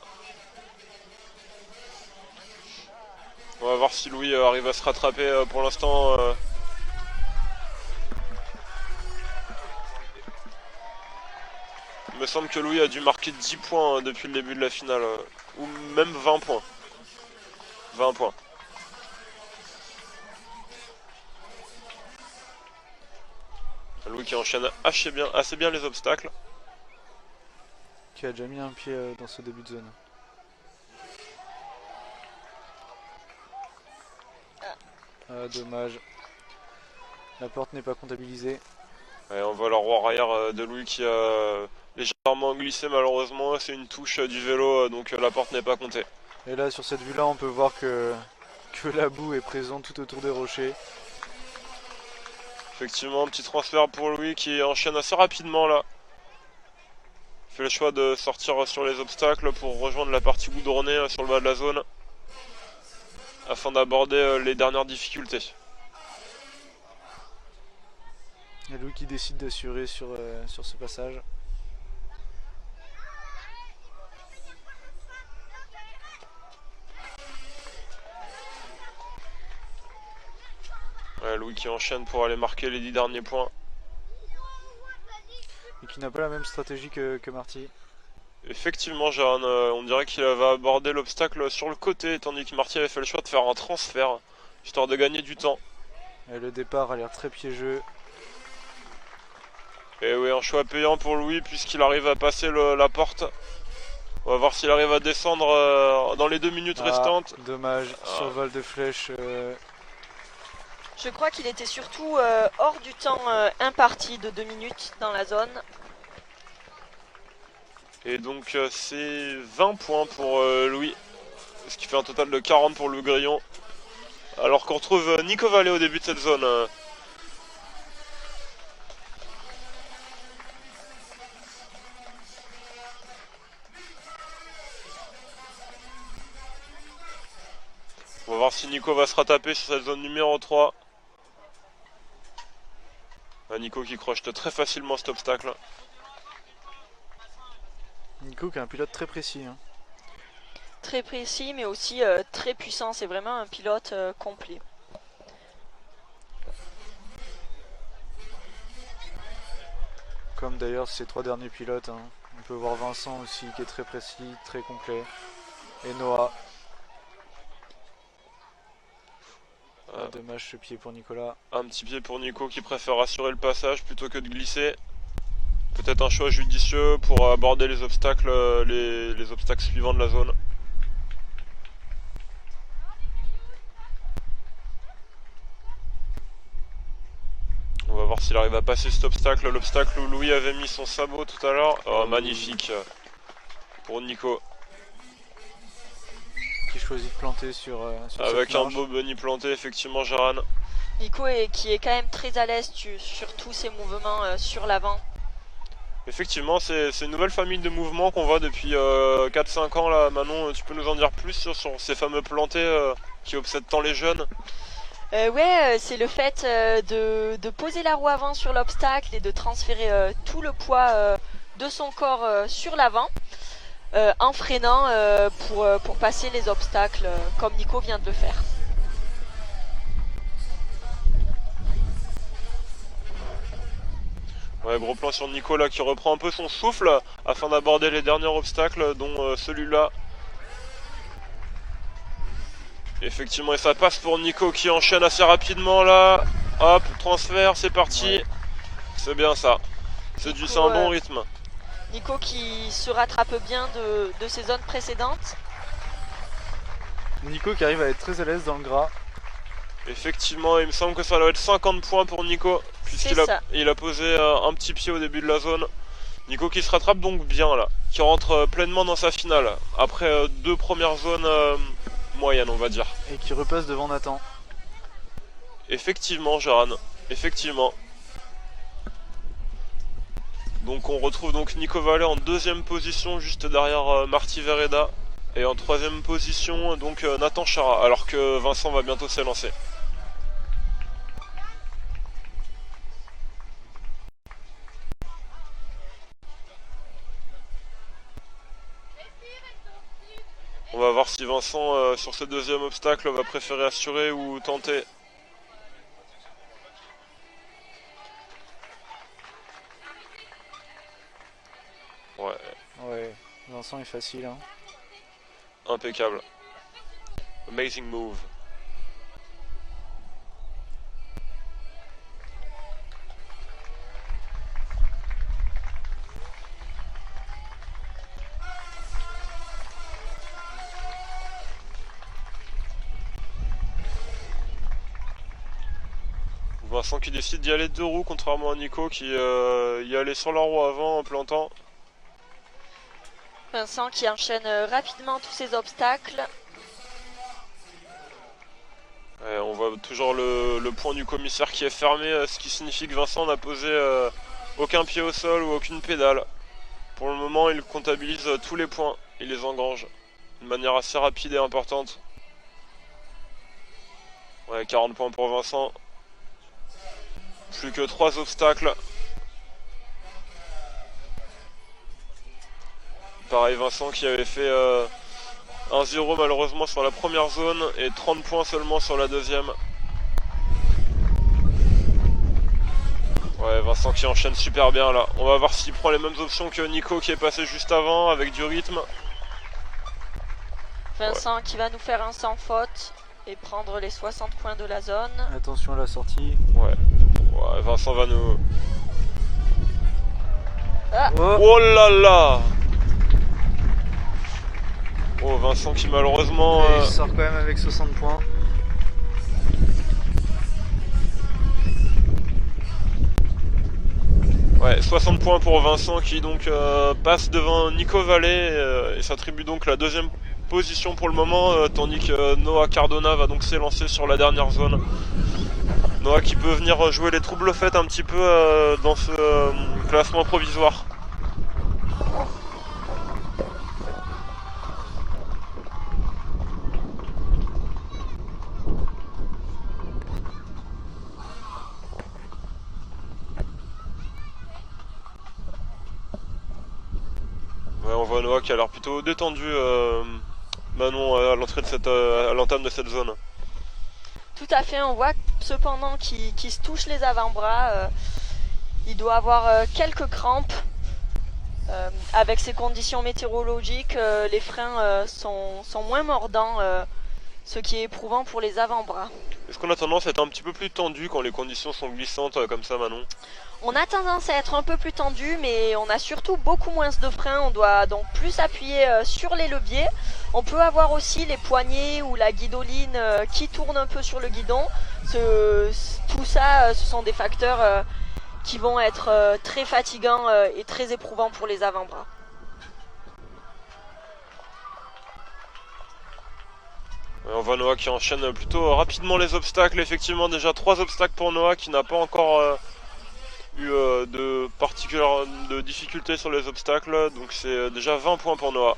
On va voir si Louis arrive à se rattraper pour l'instant. Il me semble que Louis a dû marquer 10 points depuis le début de la finale, ou même 20 points. 20 points. Louis qui enchaîne assez bien les obstacles. Qui a déjà mis un pied dans ce début de zone. Ah, dommage. La porte n'est pas comptabilisée. Et on voit la roue arrière de Louis qui a légèrement glissé malheureusement. C'est une touche du vélo, donc la porte n'est pas comptée. Et là sur cette vue là on peut voir que la boue est présente tout autour des rochers. Effectivement, un petit transfert pour Louis qui enchaîne assez rapidement là. Il fait le choix de sortir sur les obstacles pour rejoindre la partie goudronnée sur le bas de la zone, afin d'aborder les dernières difficultés. Et Louis qui décide d'assurer sur ce passage. Ouais, Louis qui enchaîne pour aller marquer les 10 derniers points. Et qui n'a pas la même stratégie que Martí. Effectivement, Jeanne, on dirait qu'il va aborder l'obstacle sur le côté, tandis que Martí avait fait le choix de faire un transfert, histoire de gagner du temps. Et le départ a l'air très piégeux. Et oui, un choix payant pour Louis, puisqu'il arrive à passer la porte On va voir s'il arrive à descendre dans les 2 minutes restantes. Dommage, survol de flèche. Je crois qu'il était surtout hors du temps imparti de 2 minutes dans la zone. Et donc c'est 20 points pour Louis. Ce qui fait un total de 40 pour le grillon. Alors qu'on retrouve Nico Vallée au début de cette zone. On va voir si Nico va se rattraper sur cette zone numéro 3. Nico qui crochette très facilement cet obstacle. Nico qui est un pilote très précis. Hein. Très précis mais aussi très puissant, c'est vraiment un pilote complet. Comme d'ailleurs ses 3 derniers pilotes. Hein. On peut voir Vincent aussi qui est très précis, très complet. Et Noah. Dommage ce pied pour Nicolas. Un petit pied pour Nico qui préfère assurer le passage plutôt que de glisser. Peut-être un choix judicieux pour aborder les obstacles, les obstacles suivants de la zone. On va voir s'il arrive à passer cet obstacle, l'obstacle où Louis avait mis son sabot tout à l'heure. Oh, magnifique pour Nico. Qui choisit de planter sur avec un beau bunny planté, effectivement, Jaran. Nico qui est quand même très à l'aise sur tous ses mouvements sur l'avant. Effectivement, c'est une nouvelle famille de mouvements qu'on voit depuis 4-5 ans là. Manon, tu peux nous en dire plus sur ces fameux plantés qui obsèdent tant les jeunes? Ouais, c'est le fait de poser la roue avant sur l'obstacle et de transférer tout le poids de son corps sur l'avant en freinant pour passer les obstacles comme Nico vient de le faire. Ouais, gros plan sur Nico là qui reprend un peu son souffle afin d'aborder les derniers obstacles dont celui-là. Effectivement, et ça passe pour Nico qui enchaîne assez rapidement là. Hop, transfert, c'est parti. Ouais. C'est bien ça. C'est un bon rythme. Nico qui se rattrape bien de ses zones précédentes. Nico qui arrive à être très à l'aise dans le gras. Effectivement, il me semble que ça doit être 50 points pour Nico. Puisqu'il a posé un petit pied au début de la zone. Nico qui se rattrape donc bien là. Qui rentre pleinement dans sa finale. Après 2 premières zones moyennes, on va dire. Et qui repasse devant Nathan. Effectivement, Jaran. Effectivement. Donc on retrouve donc Nico Vallée en 2ème position juste derrière Marty Vereda. Et en 3ème position donc Nathan Chara. Alors que Vincent va bientôt s'élancer. On va voir si Vincent sur ce 2ème obstacle va préférer assurer ou tenter. Ouais, Vincent est facile. Hein. Impeccable. Amazing move. Vincent qui décide d'y aller de 2 roues, contrairement à Nico qui y allait sur la roue avant en plantant. Vincent qui enchaîne rapidement tous ses obstacles. Ouais, on voit toujours le point du commissaire qui est fermé, ce qui signifie que Vincent n'a posé aucun pied au sol ou aucune pédale. Pour le moment, il comptabilise tous les points, il les engrange de manière assez rapide et importante. Ouais, 40 points pour Vincent. Plus que 3 obstacles. Pareil, Vincent qui avait fait 1-0 malheureusement sur la première zone et 30 points seulement sur la 2ème. Ouais, Vincent qui enchaîne super bien là. On va voir s'il prend les mêmes options que Nico qui est passé juste avant avec du rythme. Vincent qui va nous faire un sans faute et prendre les 60 points de la zone. Attention à la sortie. Ouais, Vincent va nous... Ah. Oh là là! Oh, Vincent qui malheureusement... Et il sort quand même avec 60 points. Ouais, 60 points pour Vincent qui donc passe devant Nico Vallée et s'attribue donc la deuxième position pour le moment, tandis que Noah Cardona va donc s'élancer sur la dernière zone. Noah qui peut venir jouer les troubles faites un petit peu dans ce classement provisoire. Ouais, on voit Noah qui a l'air plutôt détendu, Manon, à l'entrée de à l'entame de cette zone. Tout à fait, on voit cependant qu'il se touche les avant-bras. Il doit avoir quelques crampes. Avec ces conditions météorologiques, les freins sont moins mordants, ce qui est éprouvant pour les avant-bras. Est-ce qu'on a tendance à être un petit peu plus tendu quand les conditions sont glissantes comme ça, Manon? On a tendance à être un peu plus tendu, mais on a surtout beaucoup moins de freins. On doit donc plus appuyer sur les leviers. On peut avoir aussi les poignées ou la guidoline qui tourne un peu sur le guidon. Tout ça, ce sont des facteurs qui vont être très fatigants et très éprouvants pour les avant-bras. On voit Noah qui enchaîne plutôt rapidement les obstacles. Effectivement, déjà 3 obstacles pour Noah qui n'a pas encore eu de difficultés sur les obstacles. Donc c'est déjà 20 points pour Noah.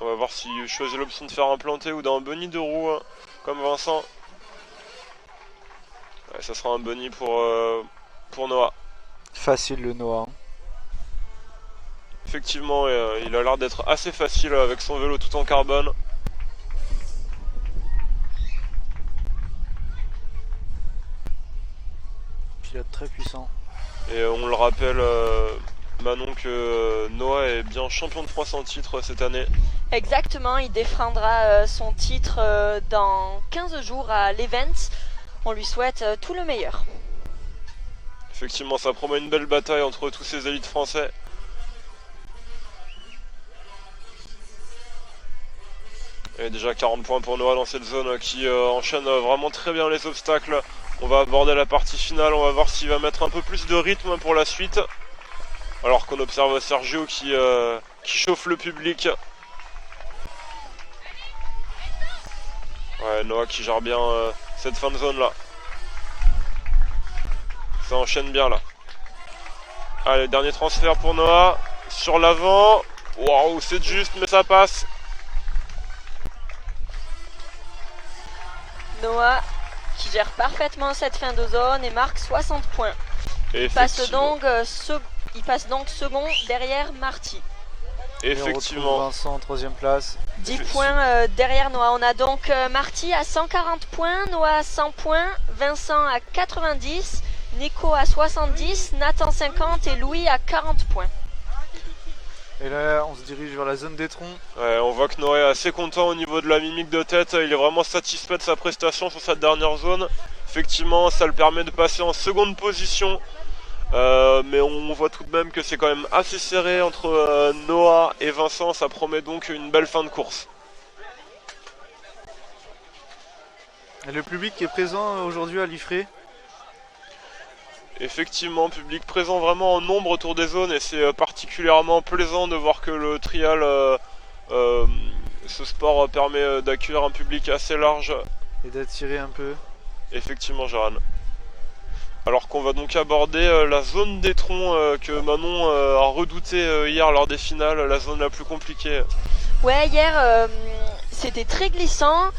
On va voir s'il choisit l'option de faire un planté ou d'un bunny de roue comme Vincent. Ouais, ça sera un bunny pour Noah. Facile le Noah. Effectivement, il a l'air d'être assez facile avec son vélo tout en carbone. Pilote très puissant. Et on le rappelle, Manon, que Noah est bien champion de France en titre cette année. Exactement, il défendra son titre dans 15 jours à l'event. On lui souhaite tout le meilleur. Effectivement, ça promet une belle bataille entre tous ces élites français. Et déjà 40 points pour Noah dans cette zone qui enchaîne vraiment très bien les obstacles. On va aborder la partie finale, on va voir s'il va mettre un peu plus de rythme pour la suite. Alors qu'on observe Sergio qui chauffe le public. Ouais, Noah qui gère bien cette fin de zone là. Ça enchaîne bien là. Allez, dernier transfert pour Noah. Sur l'avant. Waouh, c'est juste, mais ça passe. Noah qui gère parfaitement cette fin de zone et marque 60 points. Il passe donc second derrière Marty. Effectivement. Et on retrouve Vincent en 3ème place. 10 points derrière Noah. On a donc Marty à 140 points, Noah à 100 points, Vincent à 90, Nico à 70, Nathan 50 et Louis à 40 points. Et là, on se dirige vers la zone des troncs. Ouais, on voit que Noé est assez content au niveau de la mimique de tête. Il est vraiment satisfait de sa prestation sur cette dernière zone. Effectivement, ça le permet de passer en seconde position. Mais on voit tout de même que c'est quand même assez serré entre Noah et Vincent. Ça promet donc une belle fin de course. Et le public qui est présent aujourd'hui à Liffré. Effectivement, public présent vraiment en nombre autour des zones et c'est particulièrement plaisant de voir que le trial, ce sport permet d'accueillir un public assez large. Et d'attirer un peu. Effectivement, Jaran. Alors qu'on va donc aborder la zone des troncs que Manon a redouté hier lors des finales, la zone la plus compliquée. Ouais, hier c'était très glissant.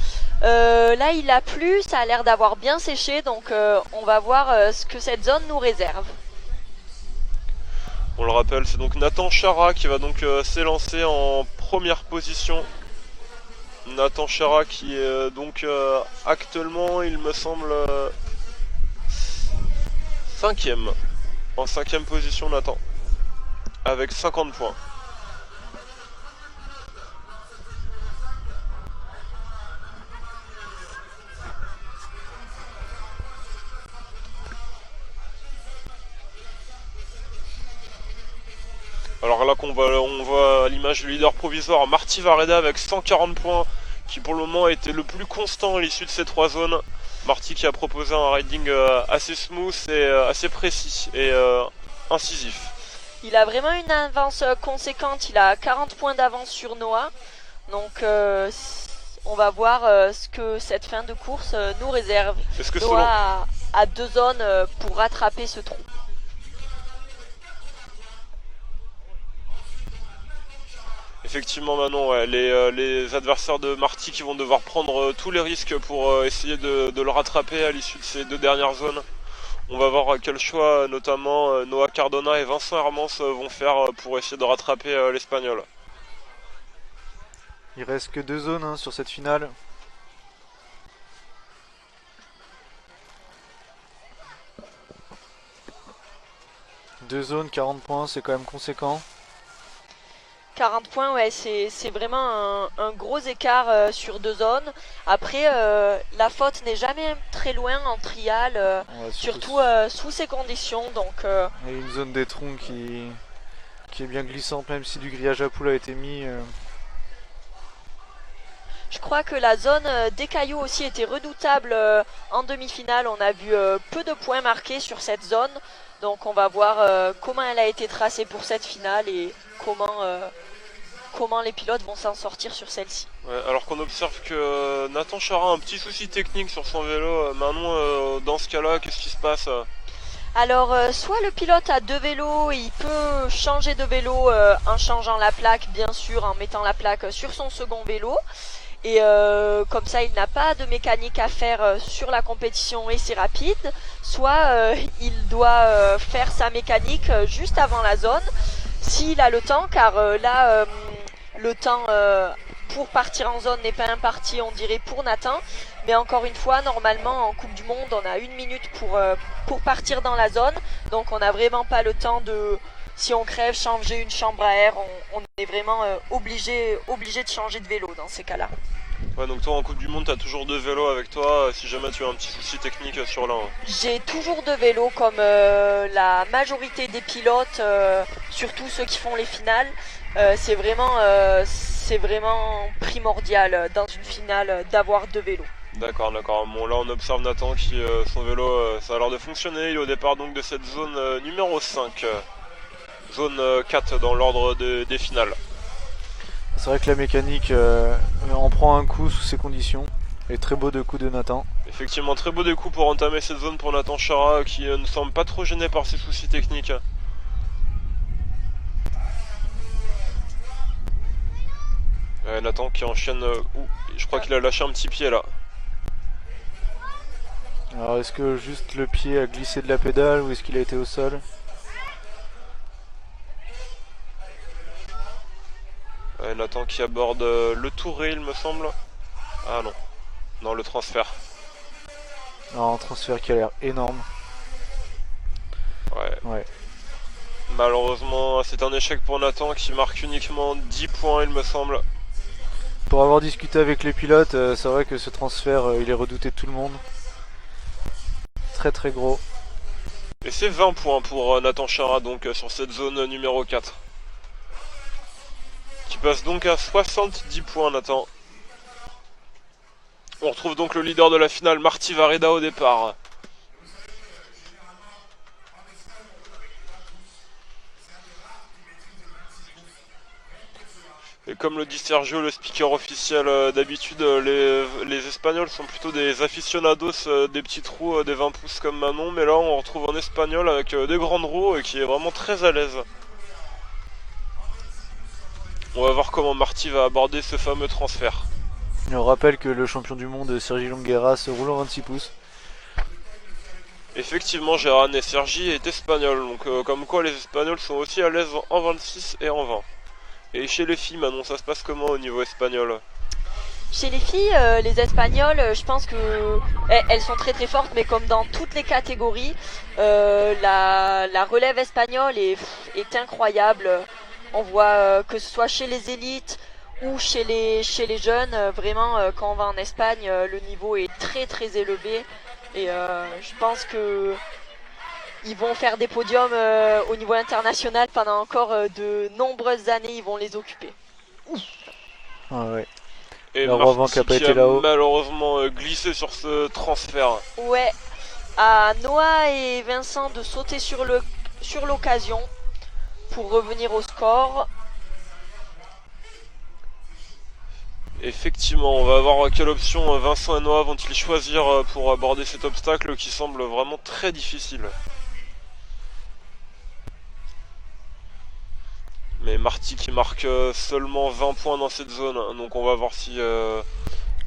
Là il a plu, ça a l'air d'avoir bien séché, donc on va voir ce que cette zone nous réserve. On le rappelle, c'est donc Nathan Chara qui va donc s'élancer en première position. Nathan Chara qui est donc actuellement, il me semble, 5ème. En 5ème position Nathan. Avec 50 points. Alors là on voit à l'image du leader provisoire Marty Vareda avec 140 points, qui pour le moment a été le plus constant à l'issue de ces 3 zones. Marty qui a proposé un riding assez smooth et assez précis et incisif. Il a vraiment une avance conséquente, il a 40 points d'avance sur Noah. Donc on va voir ce que cette fin de course nous réserve. Est-ce que Noah a 2 zones pour rattraper ce trou. Effectivement Manon, ouais, les adversaires de Marty qui vont devoir prendre tous les risques pour essayer de le rattraper à l'issue de ces 2 dernières zones. On va voir quel choix notamment Noah Cardona et Vincent Hermance vont faire pour essayer de rattraper l'Espagnol. Il reste que 2 zones sur cette finale. Deux zones, 40 points, c'est quand même conséquent. 40 points, ouais, c'est vraiment un gros écart sur 2 zones. Après, la faute n'est jamais très loin en trial, Ouais, surtout sous ces conditions. Donc, il y a une zone des troncs qui est bien glissante, même si du grillage à poule a été mis. je crois que la zone des cailloux aussi était redoutable en demi-finale. On a vu peu de points marqués sur cette zone. Donc on va voir comment elle a été tracée pour cette finale et comment les pilotes vont s'en sortir sur celle-ci. Ouais, alors qu'on observe que Nathan Chara a un petit souci technique sur son vélo. Manon, dans ce cas-là, qu'est-ce qui se passe? Alors soit le pilote a 2 vélos, il peut changer de vélo en changeant la plaque, bien sûr, en mettant la plaque sur son second vélo. Et comme ça il n'a pas de mécanique à faire sur la compétition et c'est rapide. Soit il doit faire sa mécanique juste avant la zone, s'il a le temps, car là le temps pour partir en zone n'est pas imparti, on dirait, pour Nathan. Mais encore une fois, normalement en Coupe du Monde on a 1 minute pour partir dans la zone. Donc on n'a vraiment pas le temps de... Si on crève, changer une chambre à air, on est vraiment obligé de changer de vélo dans ces cas-là. Ouais, donc toi en Coupe du Monde, tu as toujours 2 vélos avec toi si jamais tu as un petit souci technique sur l'un. J'ai toujours 2 vélos comme la majorité des pilotes, surtout ceux qui font les finales. C'est vraiment primordial dans une finale d'avoir 2 vélos. D'accord, d'accord. Bon, là on observe Nathan qui, son vélo, ça a l'air de fonctionner. Il est au départ donc de cette zone numéro 5. Zone 4 dans l'ordre des finales. C'est vrai que la mécanique en prend un coup sous ces conditions. Et très beau 2 coups de Nathan. Effectivement, très beau découp pour entamer cette zone pour Nathan Chara qui ne semble pas trop gêné par ses soucis techniques. Nathan qui enchaîne... je crois qu'il a lâché un petit pied là. Alors est-ce que juste le pied a glissé de la pédale ou est-ce qu'il a été au sol? Nathan qui aborde le touret il me semble. Ah non. Non, le transfert. Non, un transfert qui a l'air énorme. Ouais. Malheureusement, c'est un échec pour Nathan qui marque uniquement 10 points il me semble. Pour avoir discuté avec les pilotes, c'est vrai que ce transfert, il est redouté de tout le monde. Très très gros. Et c'est 20 points pour Nathan Chara donc sur cette zone numéro 4. Qui passe donc à 70 points Nathan. On retrouve donc le leader de la finale, Marty Vareda au départ. Et comme le dit Sergio, le speaker officiel, d'habitude, les Espagnols sont plutôt des aficionados des petits trous, des 20 pouces comme Manon. Mais là, on retrouve un Espagnol avec des grandes roues et qui est vraiment très à l'aise. On va voir comment Marty va aborder ce fameux transfert. On rappelle que le champion du monde, Sergi Longuera, se roule en 26 pouces. Effectivement, Gérard et Sergi est espagnol, donc comme quoi les Espagnols sont aussi à l'aise en 26 et en 20. Et chez les filles, Manon, ça se passe comment au niveau espagnol? Chez les filles, les Espagnols, je pense que elles sont très très fortes, mais comme dans toutes les catégories, la relève espagnole est incroyable. On voit que ce soit chez les élites ou chez les jeunes, vraiment quand on va en Espagne, le niveau est très très élevé. Et je pense que ils vont faire des podiums au niveau international pendant encore de nombreuses années, ils vont les occuper. Ah ouais. Et Le Roi Vent qui a pas été là-haut. malheureusement glissé sur ce transfert. Ouais, à Noah et Vincent de sauter sur l'occasion pour revenir au score. Effectivement, on va voir quelle option Vincent et Noah vont-ils choisir pour aborder cet obstacle qui semble vraiment très difficile. Mais Marty qui marque seulement 20 points dans cette zone, donc on va voir si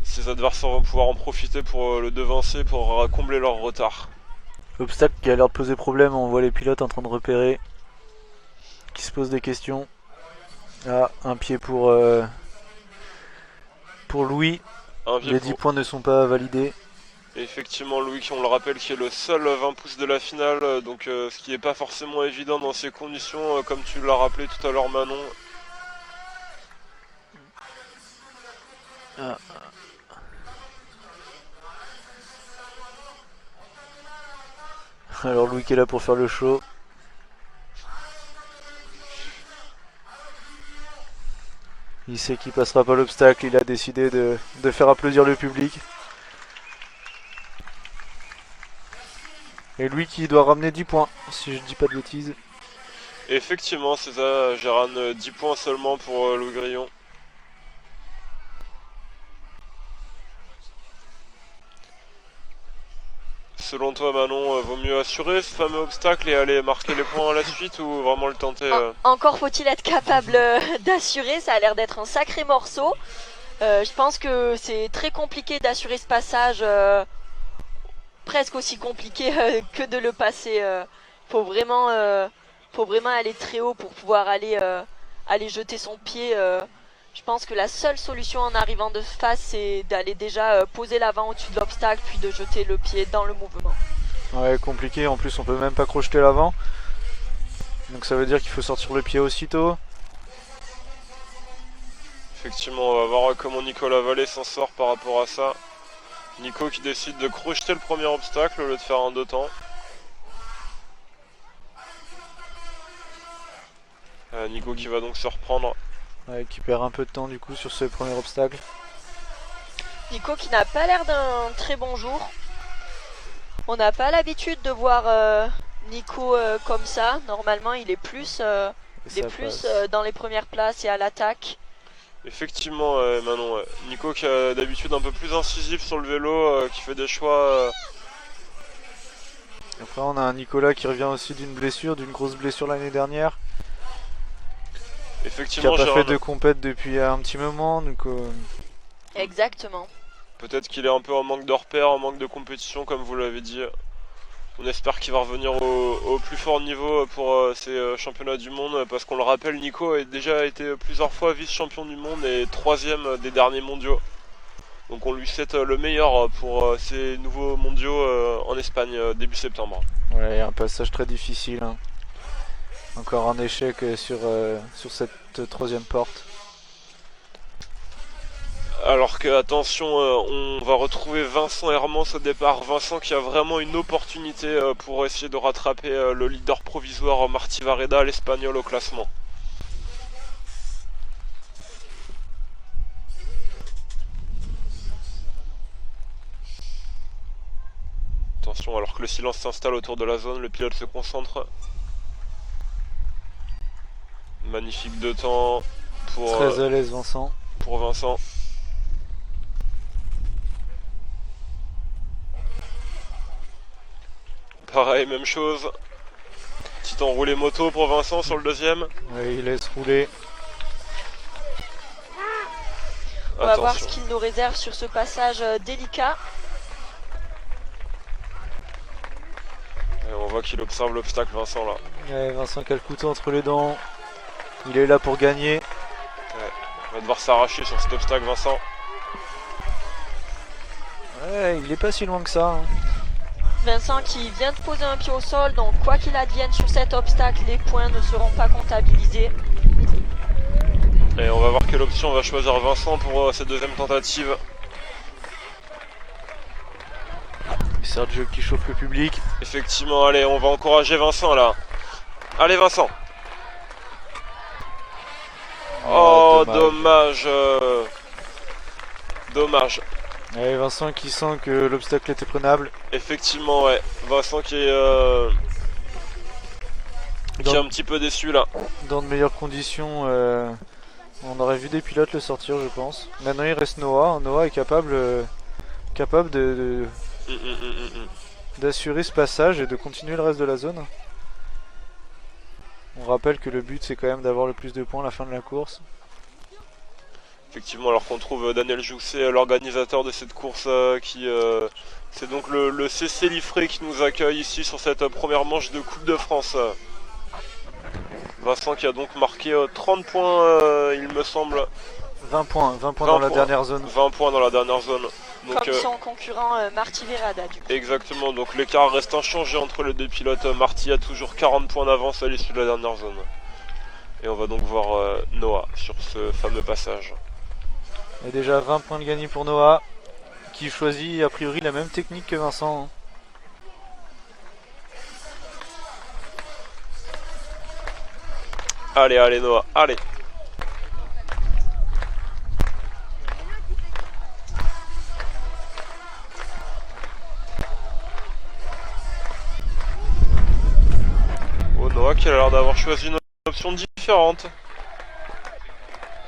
ses adversaires vont pouvoir en profiter pour le devancer, pour combler leur retard. Obstacle qui a l'air de poser problème, on voit les pilotes en train de repérer, qui se posent des questions. Ah, un pied pour Louis, les 10 points ne sont pas validés. Effectivement, Louis, on le rappelle, qui est le seul 20 pouces de la finale, donc ce qui n'est pas forcément évident dans ces conditions, comme tu l'as rappelé tout à l'heure, Manon. Ah. Alors Louis qui est là pour faire le show. Il sait qu'il passera pas l'obstacle, il a décidé de faire applaudir le public. Et lui qui doit ramener 10 points, si je dis pas de bêtises. Effectivement, c'est ça, Gérard, 10 points seulement pour Louis Grillon. Selon toi, Manon, vaut mieux assurer ce fameux obstacle et aller marquer les points à la suite ou vraiment le tenter Encore faut-il être capable d'assurer, ça a l'air d'être un sacré morceau. Je pense que c'est très compliqué d'assurer ce passage, presque aussi compliqué que de le passer. Faut vraiment aller très haut pour pouvoir aller jeter son pied. Je pense que la seule solution en arrivant de face, c'est d'aller déjà poser l'avant au-dessus de l'obstacle, puis de jeter le pied dans le mouvement. Ouais, compliqué, en plus on peut même pas crocheter l'avant. Donc ça veut dire qu'il faut sortir le pied aussitôt. Effectivement, on va voir comment Nicolas Vallée s'en sort par rapport à ça. Nico qui décide de crocheter le premier obstacle au lieu de faire un deux temps. Nico qui va donc se reprendre. Ouais, qui perd un peu de temps du coup sur ce premier obstacle. Nico qui n'a pas l'air d'un très bon jour. On n'a pas l'habitude de voir Nico comme ça. Normalement il est plus, dans les premières places et à l'attaque. Effectivement, Manon, Nico qui a d'habitude un peu plus incisif sur le vélo, qui fait des choix. Après on a un Nicolas qui revient aussi d'une blessure, d'une grosse blessure l'année dernière. Effectivement, qui a pas fait de compète depuis un petit moment, donc exactement. Peut-être qu'il est un peu en manque de repères, en manque de compétition, comme vous l'avez dit. On espère qu'il va revenir au plus fort niveau pour ces championnats du monde, parce qu'on le rappelle, Nico a déjà été plusieurs fois vice-champion du monde et 3ème des derniers mondiaux. Donc on lui souhaite le meilleur pour ces nouveaux mondiaux en Espagne début septembre. Ouais, un passage très difficile. Hein. Encore un échec sur cette 3ème porte. Alors que, attention, on va retrouver Vincent Hermance au départ. Vincent qui a vraiment une opportunité pour essayer de rattraper le leader provisoire Marty Vareda, l'Espagnol, au classement. Attention, alors que le silence s'installe autour de la zone, le pilote se concentre. Magnifique deux temps pour, très à l'aise Vincent. Pour Vincent. Pareil, même chose. Petit enroulé moto pour Vincent sur le deuxième. Oui, il laisse rouler. On va voir ce qu'il nous réserve sur ce passage délicat. Et on voit qu'il observe l'obstacle, Vincent, là. Ouais, Vincent qui a le couteau entre les dents. Il est là pour gagner. Ouais, il va devoir s'arracher sur cet obstacle, Vincent. Ouais, il est pas si loin que ça. Hein. Vincent qui vient de poser un pied au sol, donc quoi qu'il advienne sur cet obstacle, les points ne seront pas comptabilisés. Et on va voir quelle option va choisir Vincent pour cette deuxième tentative. Sergio qui chauffe le public. Effectivement, allez, on va encourager Vincent là. Allez Vincent. Oh, dommage. Dommage. Allez, Vincent qui sent que l'obstacle était prenable. Effectivement, ouais. Vincent qui est un petit peu déçu là. Dans de meilleures conditions, on aurait vu des pilotes le sortir, je pense. Maintenant, il reste Noah. Noah est capable d'assurer ce passage et de continuer le reste de la zone. On rappelle que le but, c'est quand même d'avoir le plus de points à la fin de la course. Effectivement, alors qu'on trouve Daniel Jousset, l'organisateur de cette course, c'est donc le CC Liffré qui nous accueille ici sur cette première manche de Coupe de France. Vincent qui a donc marqué 30 points, il me semble. 20 points dans la dernière zone. 20 points dans la dernière zone. Donc, comme son concurrent Marty Verada du coup. Exactement, donc l'écart reste inchangé entre les deux pilotes. Marty a toujours 40 points d'avance à l'issue de la dernière zone. Et on va donc voir Noah sur ce fameux passage. Et déjà 20 points de gagné pour Noah, qui choisit a priori la même technique que Vincent. Allez, allez Noah, allez. Oh, Noah qui a l'air d'avoir choisi une option différente.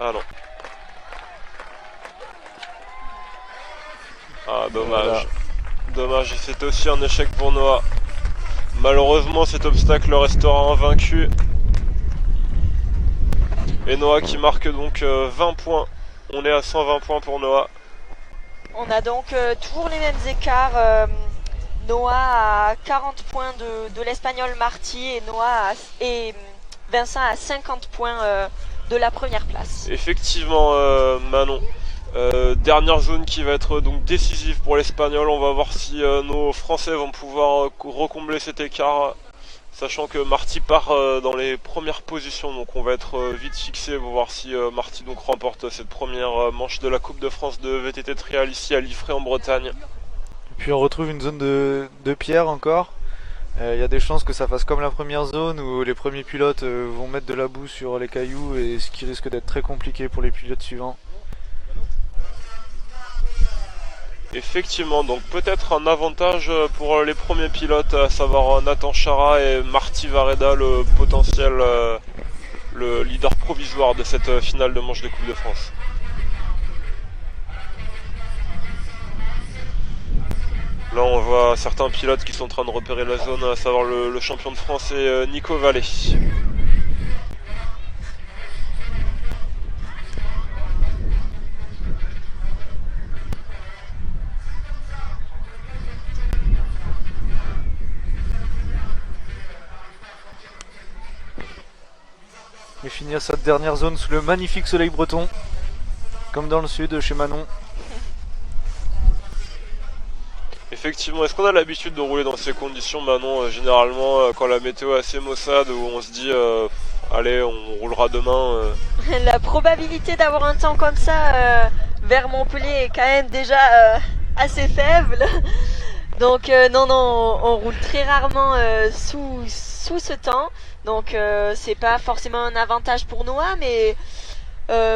Ah non. Ah, dommage. Voilà. Dommage, c'était aussi un échec pour Noah. Malheureusement, cet obstacle restera invaincu. Et Noah qui marque donc 20 points. On est à 120 points pour Noah. On a donc toujours les mêmes écarts. Noah à 40 points de l'Espagnol Marty et Vincent à 50 points de la première place. Effectivement, Manon. Dernière zone qui va être donc décisive pour l'Espagnol. On va voir si nos Français vont pouvoir recombler cet écart. Sachant que Marty part dans les premières positions, donc on va être vite fixé pour voir si Marty donc remporte cette première manche de la Coupe de France de VTT Trial ici à Liffré en Bretagne. Et puis on retrouve une zone de pierre encore. Il y a des chances que ça fasse comme la première zone où les premiers pilotes vont mettre de la boue sur les cailloux, et ce qui risque d'être très compliqué pour les pilotes suivants. Effectivement, donc peut-être un avantage pour les premiers pilotes, à savoir Nathan Chara et Marty Vareda, le potentiel le leader provisoire de cette finale de manche de Coupe de France. Là on voit certains pilotes qui sont en train de repérer la zone, à savoir le champion de France et Nico Vallée. Et finir cette dernière zone sous le magnifique soleil breton, comme dans le sud chez Manon. Effectivement, est-ce qu'on a l'habitude de rouler dans ces conditions, Manon? Généralement, quand la météo est assez maussade, où on se dit allez, on roulera demain. La probabilité d'avoir un temps comme ça vers Montpellier est quand même déjà assez faible. Donc non, on roule très rarement sous ce temps. Donc c'est pas forcément un avantage pour Noah, mais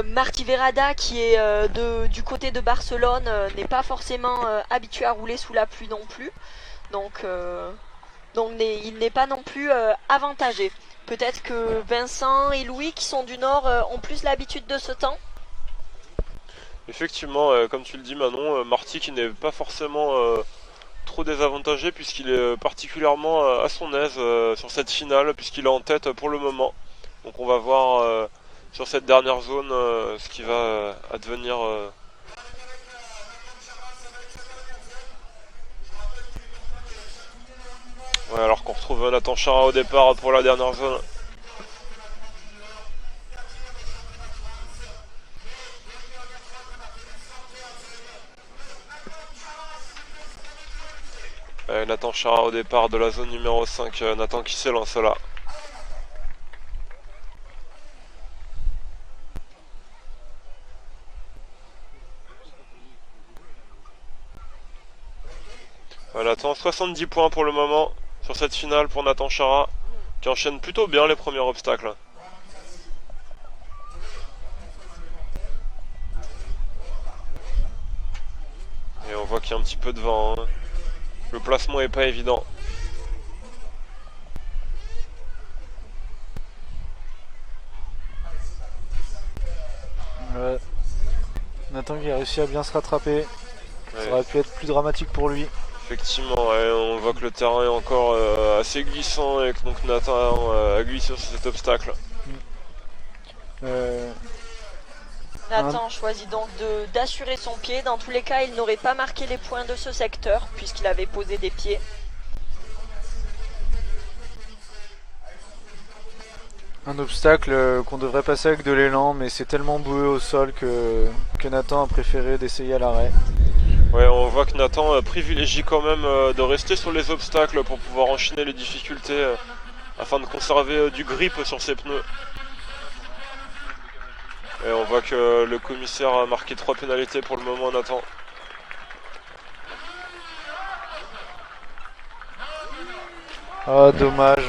Marty Verada qui est du côté de Barcelone n'est pas forcément habitué à rouler sous la pluie non plus. Donc il n'est pas non plus avantagé. Peut-être que Vincent et Louis qui sont du Nord ont plus l'habitude de ce temps. Effectivement, comme tu le dis Manon, Marty qui n'est pas forcément trop désavantagé puisqu'il est particulièrement à son aise sur cette finale, puisqu'il est en tête pour le moment. Donc on va voir sur cette dernière zone ce qui va advenir. Ouais, alors qu'on retrouve Nathan Chara au départ pour la dernière zone. Nathan Chara au départ de la zone numéro 5, Nathan qui s'élance là. Voilà, attends, 70 points pour le moment sur cette finale pour Nathan Chara, qui enchaîne plutôt bien les premiers obstacles. Et on voit qu'il y a un petit peu de vent, hein. Le placement est pas évident. Ouais. Nathan qui a réussi à bien se rattraper. Ouais. Ça aurait pu être plus dramatique pour lui. Effectivement, ouais, on voit que le terrain est encore assez glissant et que donc Nathan a glissé sur cet obstacle. Nathan choisit donc d'assurer son pied. Dans tous les cas, il n'aurait pas marqué les points de ce secteur puisqu'il avait posé des pieds. Un obstacle qu'on devrait passer avec de l'élan, mais c'est tellement boueux au sol que Nathan a préféré d'essayer à l'arrêt. Ouais, on voit que Nathan privilégie quand même de rester sur les obstacles pour pouvoir enchaîner les difficultés afin de conserver du grip sur ses pneus. Et on voit que le commissaire a marqué 3 pénalités pour le moment, Nathan. Ah, dommage.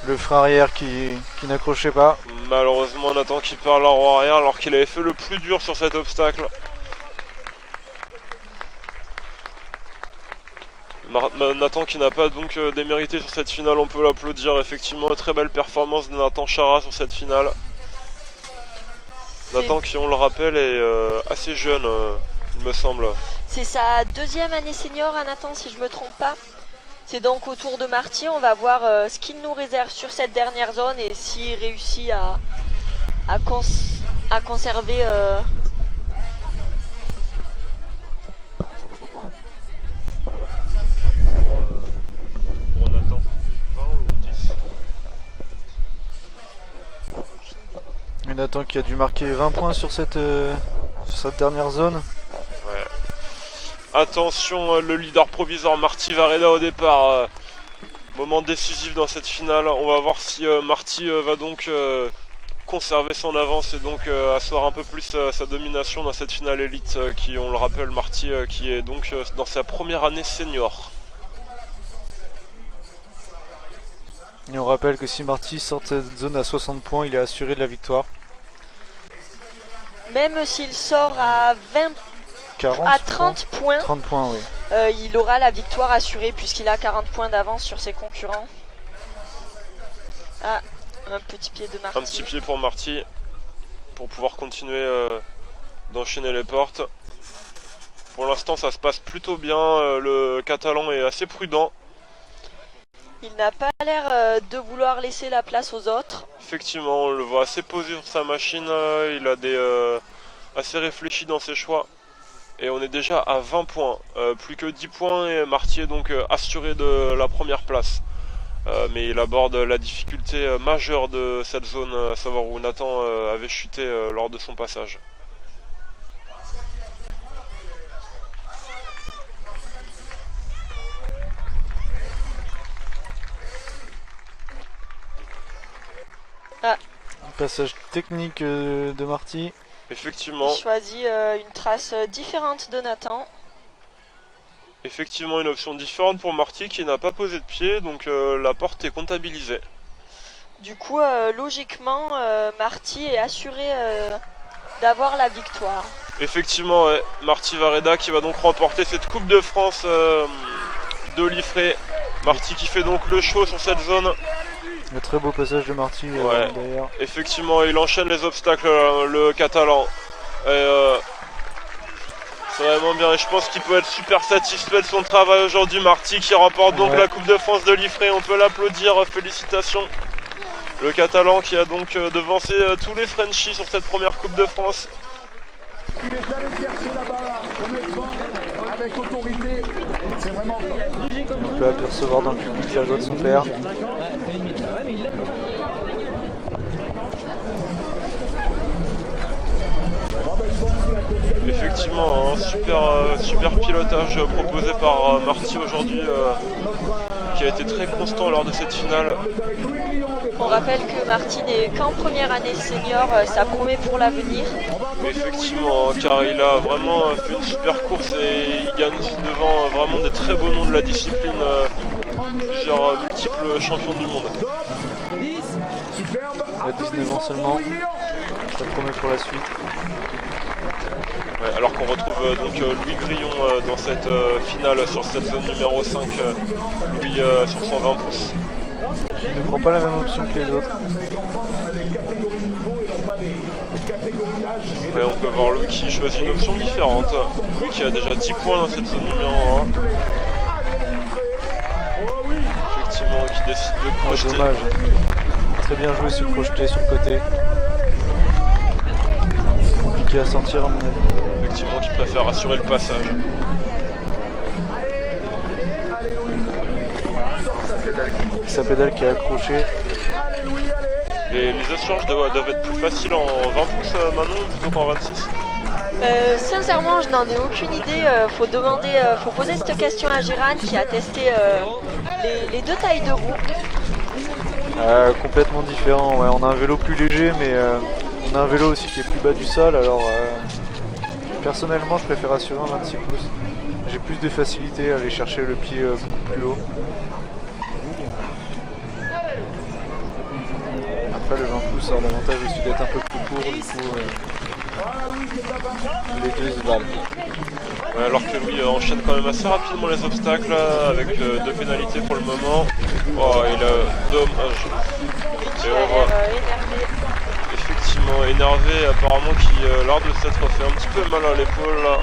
Le frein arrière qui n'accrochait pas. Malheureusement, Nathan qui perd la roue arrière alors qu'il avait fait le plus dur sur cet obstacle. Nathan qui n'a pas donc démérité sur cette finale, on peut l'applaudir. Effectivement, très belle performance de Nathan Chara sur cette finale. Nathan qui, on le rappelle, est assez jeune, il me semble. C'est sa deuxième année senior à Nathan, si je me trompe pas. C'est donc au tour de Marty, on va voir ce qu'il nous réserve sur cette dernière zone et s'il réussit à conserver Pour Nathan, 20 ou 10. Et Nathan qui a dû marquer 20 points sur cette dernière zone. Ouais. Attention, le leader provisoire Marty Vareda au départ. Moment décisif dans cette finale. On va voir si Marty va donc conserver son avance et donc asseoir un peu plus sa domination dans cette finale élite qui, on le rappelle, Marty qui est donc dans sa première année senior. Et on rappelle que si Marty sort de cette zone à 60 points, il est assuré de la victoire. même s'il sort à 30 points, 30 points, oui. il aura la victoire assurée puisqu'il a 40 points d'avance sur ses concurrents. Ah, un petit pied de Marty. Un petit pied pour Marty pour pouvoir continuer d'enchaîner les portes. Pour l'instant ça se passe plutôt bien, le Catalan est assez prudent. Il n'a pas l'air de vouloir laisser la place aux autres. Effectivement, on le voit assez posé sur sa machine, il a assez réfléchi dans ses choix. Et on est déjà à 20 points, plus que 10 points et Marty est donc assuré de la première place. Mais il aborde la difficulté majeure de cette zone, à savoir où Nathan avait chuté lors de son passage. Ah. Passage technique de Marty. Effectivement. Il choisit une trace différente de Nathan. Effectivement, une option différente pour Marty qui n'a pas posé de pied, donc la porte est comptabilisée. Du coup, logiquement, Marty est assuré d'avoir la victoire. Effectivement, ouais. Marty Vareda qui va donc remporter cette Coupe de France de Liffré. Marty qui fait donc le show sur cette zone. Un très beau passage de Marty d'ailleurs. Effectivement, il enchaîne les obstacles, le Catalan. Et, c'est vraiment bien et je pense qu'il peut être super satisfait de son travail aujourd'hui. Marty qui remporte donc la Coupe de France de Liffré, on peut l'applaudir, félicitations. Le Catalan qui a donc devancé tous les Frenchies sur cette première Coupe de France. Il est allé chercher là-bas, honnêtement, avec autorité. C'est vraiment. On peut apercevoir dans le public la joie de son père. Effectivement, un super pilotage proposé par Marty aujourd'hui, qui a été très constant lors de cette finale. On rappelle que Martin est qu'en première année senior, ça promet pour l'avenir. Effectivement, car il a vraiment fait une super course et il gagne aussi devant vraiment des très beaux noms de la discipline, plusieurs multiples champions du monde. Il a 19 ans seulement, ça promet pour la suite. Ouais, alors qu'on retrouve donc Louis Grillon dans cette finale sur cette zone numéro 5, Louis sur 120 pouces. Il ne prend pas la même option que les autres. Ouais, on peut voir Louis qui choisit une option différente. Louis qui a déjà 10 points dans cette zone numéro 1. Effectivement, qui décide de Oh, projeter. dommage. Très bien joué sur le projeté sur le côté. Compliqué à sortir à mon avis. Effectivement, qui préfère assurer le passage. Sa pédale qui est accrochée. Les assurances doivent être plus faciles en 20 pouces Manon plutôt qu'en 26. Sincèrement, je n'en ai aucune idée. Faut poser cette question à Gérard qui a testé les deux tailles de roue. Complètement différent. Ouais, on a un vélo plus léger, mais on a un vélo aussi qui est plus bas du sol. Alors personnellement, je préfère assurer en 26 pouces. J'ai plus de facilité à aller chercher le pied beaucoup plus haut. Après, le 20 pouces a l'avantage aussi d'être un peu plus court, du coup les deux se valent. Ouais, alors que Louis enchaîne quand même assez rapidement les obstacles avec 2 pénalités pour le moment. Oh, il a dommage. Qui Et a on voit l'air énervé. effectivement énervé, apparemment qui lors de cette fait un petit peu mal à l'épaule là.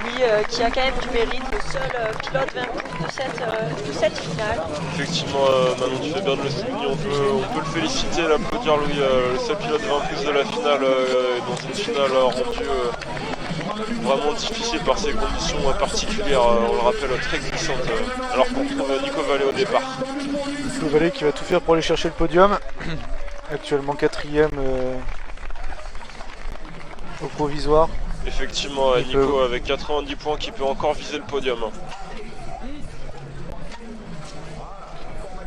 Lui qui a quand même du mérite, le seul pilote vaincu de cette finale. Effectivement, Manon, tu fais bien de le souligner, on peut le féliciter, l'applaudir Louis, le seul pilote vaincu de la finale, dans une finale rendue vraiment difficile par ses conditions particulières, on le rappelle, très glissantes, alors qu'on retrouve Nico Vallée au départ. Nico Vallée qui va tout faire pour aller chercher le podium. Actuellement 4ème au provisoire. Effectivement, Nico avec 90 points qui peut encore viser le podium.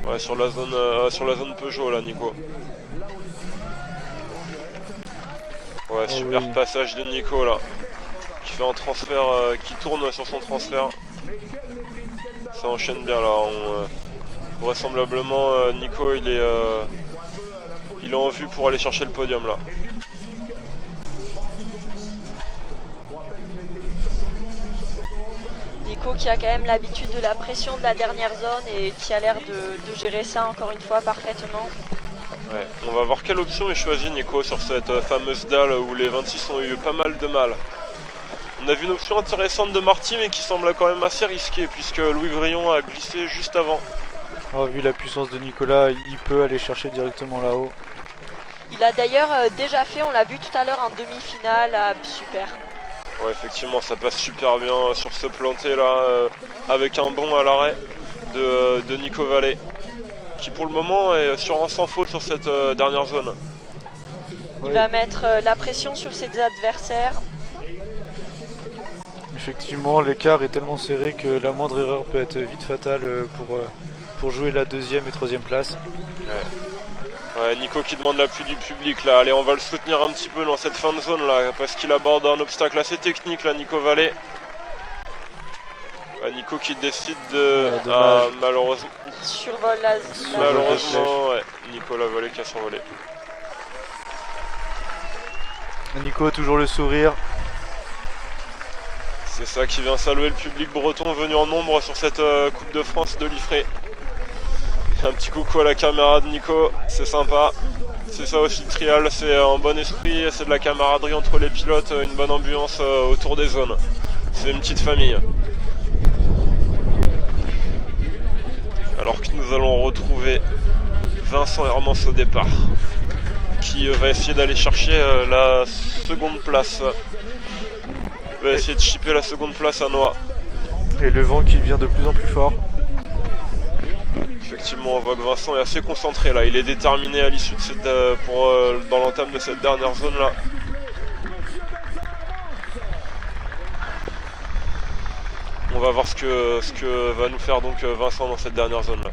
Ouais, sur la zone Peugeot là, Nico. Ouais, super passage de Nico là, qui fait un transfert, qui tourne sur son transfert. Ça enchaîne bien là. Vraisemblablement, Nico il est en vue pour aller chercher le podium là. Nico qui a quand même l'habitude de la pression de la dernière zone et qui a l'air de gérer ça encore une fois parfaitement. Ouais, on va voir quelle option est choisie Nico sur cette fameuse dalle où les 26 ont eu pas mal de mal. On a vu une option intéressante de Marty mais qui semble quand même assez risquée puisque Louis Grillon a glissé juste avant. Oh, vu la puissance de Nicolas, il peut aller chercher directement là-haut. Il a d'ailleurs déjà fait, on l'a vu tout à l'heure en demi-finale, super. Ouais, effectivement, ça passe super bien sur ce planté là, avec un bond à l'arrêt de Nico Vallée, qui pour le moment est sur un sans faute sur cette dernière zone. Il va mettre la pression sur ses adversaires. Effectivement, l'écart est tellement serré que la moindre erreur peut être vite fatale pour jouer la 2ème et 3ème place. Ouais, Nico qui demande l'appui du public là, allez on va le soutenir un petit peu dans cette fin de zone là, parce qu'il aborde un obstacle assez technique là, Nico Vallée. Ouais, Nico qui décide de... malheureusement... Survole la Malheureusement, ouais, Nicolas Vallée qui a survolé. Nico, toujours le sourire. C'est ça qui vient saluer le public breton venu en nombre sur cette Coupe de France de Liffré. Un petit coucou à la caméra de Nico, c'est sympa. C'est ça aussi le trial, c'est un bon esprit, c'est de la camaraderie entre les pilotes, une bonne ambiance autour des zones. C'est une petite famille. Alors que nous allons retrouver Vincent Hermance au départ, qui va essayer d'aller chercher la seconde place. Il va essayer de chipper la seconde place à Noah. Et le vent qui vient de plus en plus fort. Effectivement, on voit que Vincent est assez concentré là, il est déterminé à l'issue de cette, dans l'entame de cette dernière zone là. On va voir ce que va nous faire donc Vincent dans cette dernière zone là.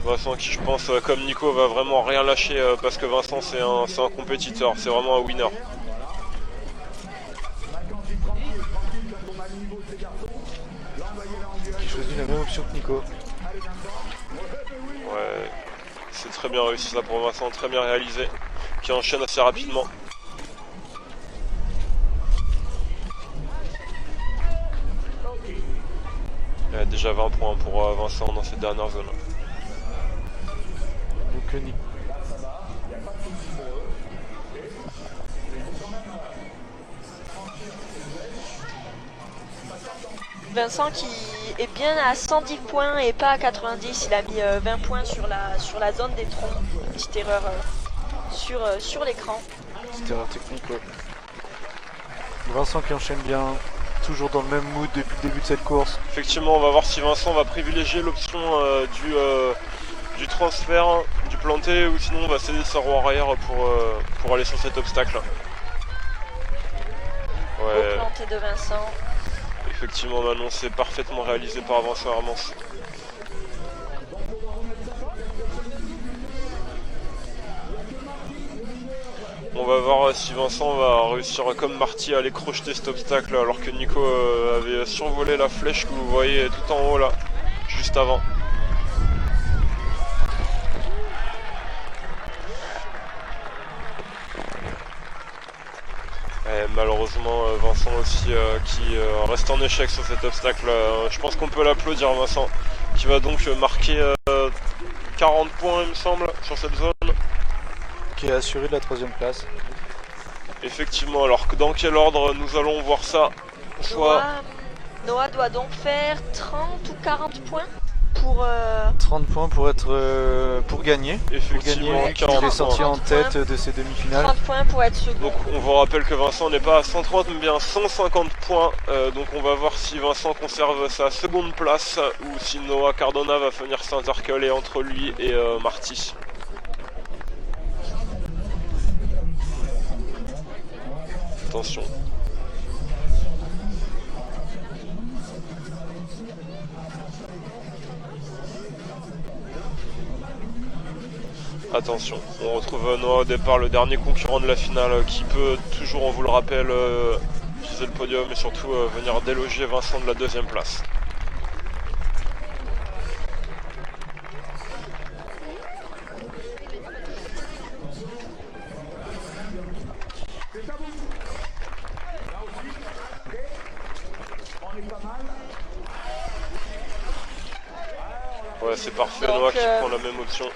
Vincent qui je pense comme Nico va vraiment rien lâcher parce que Vincent c'est un compétiteur, c'est vraiment un winner. Qui choisit la même option que Nico. Ouais, c'est très bien réussi ça pour Vincent, très bien réalisé, qui enchaîne assez rapidement. Il y a déjà 20 points pour Vincent dans cette dernière zone. Donc Nico. Vincent qui est bien à 110 points et pas à 90, il a mis 20 points sur la zone des troncs. Petite erreur sur l'écran. Petite erreur technique, ouais. Vincent qui enchaîne bien, toujours dans le même mood depuis le début de cette course. Effectivement, on va voir si Vincent va privilégier l'option du transfert, du planté, ou sinon on va céder sa roue arrière pour aller sur cet obstacle. Ouais. Au planté de Vincent. Effectivement, Manon, c'est parfaitement réalisé par Vincent Hermance. On va voir si Vincent va réussir comme Marty à aller crocheter cet obstacle alors que Nico avait survolé la flèche que vous voyez tout en haut là, juste avant. Et malheureusement Vincent aussi qui reste en échec sur cet obstacle. Je pense qu'on peut l'applaudir Vincent qui va donc marquer 40 points il me semble sur cette zone. Qui est assuré de la 3ème place. Effectivement, alors dans quel ordre nous allons voir ça? Soit Noah doit donc faire 30 ou 40 points pour 30 points pour gagner. effectivement gagner, 40 Il est sorti points. en tête de ces demi-finales. 30 points pour être second. Donc on vous rappelle que Vincent n'est pas à 130 mais bien 150 points. Donc on va voir si Vincent conserve sa seconde place ou si Noah Cardona va venir s'intercaler entre lui et Marty. Attention. Attention, on retrouve Noah au départ, le dernier concurrent de la finale qui peut toujours, on vous le rappelle, viser le podium et surtout venir déloger Vincent de la 2ème place. Ouais, c'est parfait, Donc, Noah qui prend la même option.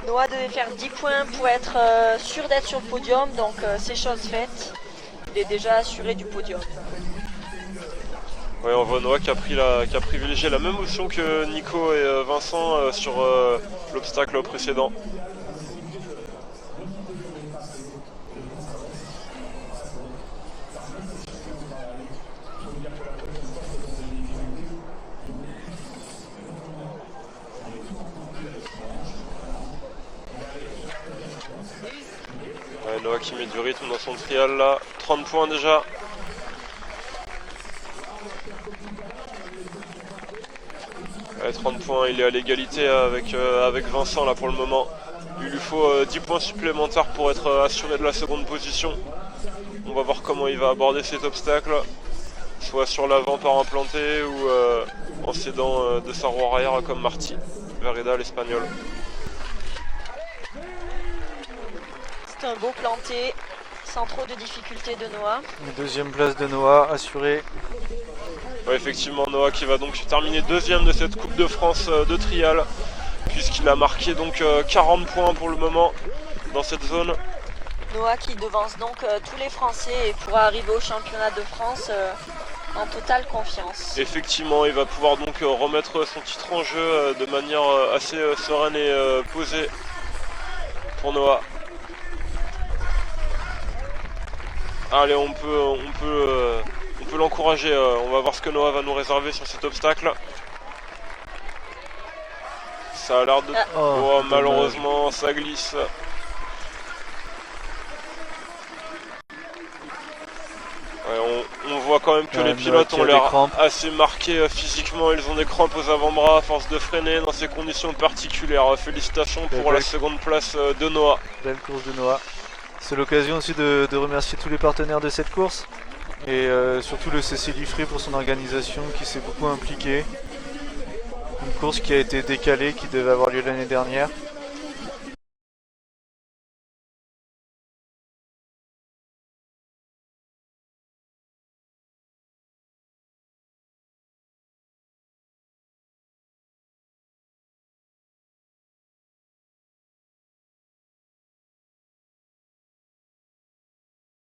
Noah devait faire 10 points pour être sûr d'être sur le podium, donc c'est chose faite. Il est déjà assuré du podium. Ouais, on voit Noah qui a privilégié la même option que Nico et Vincent sur l'obstacle précédent. Ouais, Noah qui met du rythme dans son trial là, 30 points déjà. Ouais, 30 points, il est à l'égalité avec Vincent là pour le moment. Il lui faut 10 points supplémentaires pour être assuré de la seconde position. On va voir comment il va aborder cet obstacle, soit sur l'avant par un planté ou en s'aidant de sa roue arrière comme Marty, Vereda l'espagnol. C'est un beau planté, sans trop de difficultés de Noah. 2ème place de Noah, assurée. Ouais, effectivement, Noah qui va donc terminer 2ème de cette Coupe de France de trial, puisqu'il a marqué donc 40 points pour le moment dans cette zone. Noah qui devance donc tous les Français et pourra arriver au championnat de France en totale confiance. Effectivement, il va pouvoir donc remettre son titre en jeu de manière assez sereine et posée pour Noah. Allez, on peut l'encourager, on va voir ce que Noah va nous réserver sur cet obstacle. Ça a l'air de... Oh, malheureusement, ça glisse. voit quand même que les Noah pilotes qui ont a des l'air crampes. assez marqués physiquement, ils ont des crampes aux avant-bras à force de freiner dans ces conditions particulières. Félicitations pour la seconde place de Noah. Belle course de Noah. C'est l'occasion aussi de remercier tous les partenaires de cette course et surtout le CC Liffré pour son organisation qui s'est beaucoup impliqué. Une course qui a été décalée, qui devait avoir lieu l'année dernière.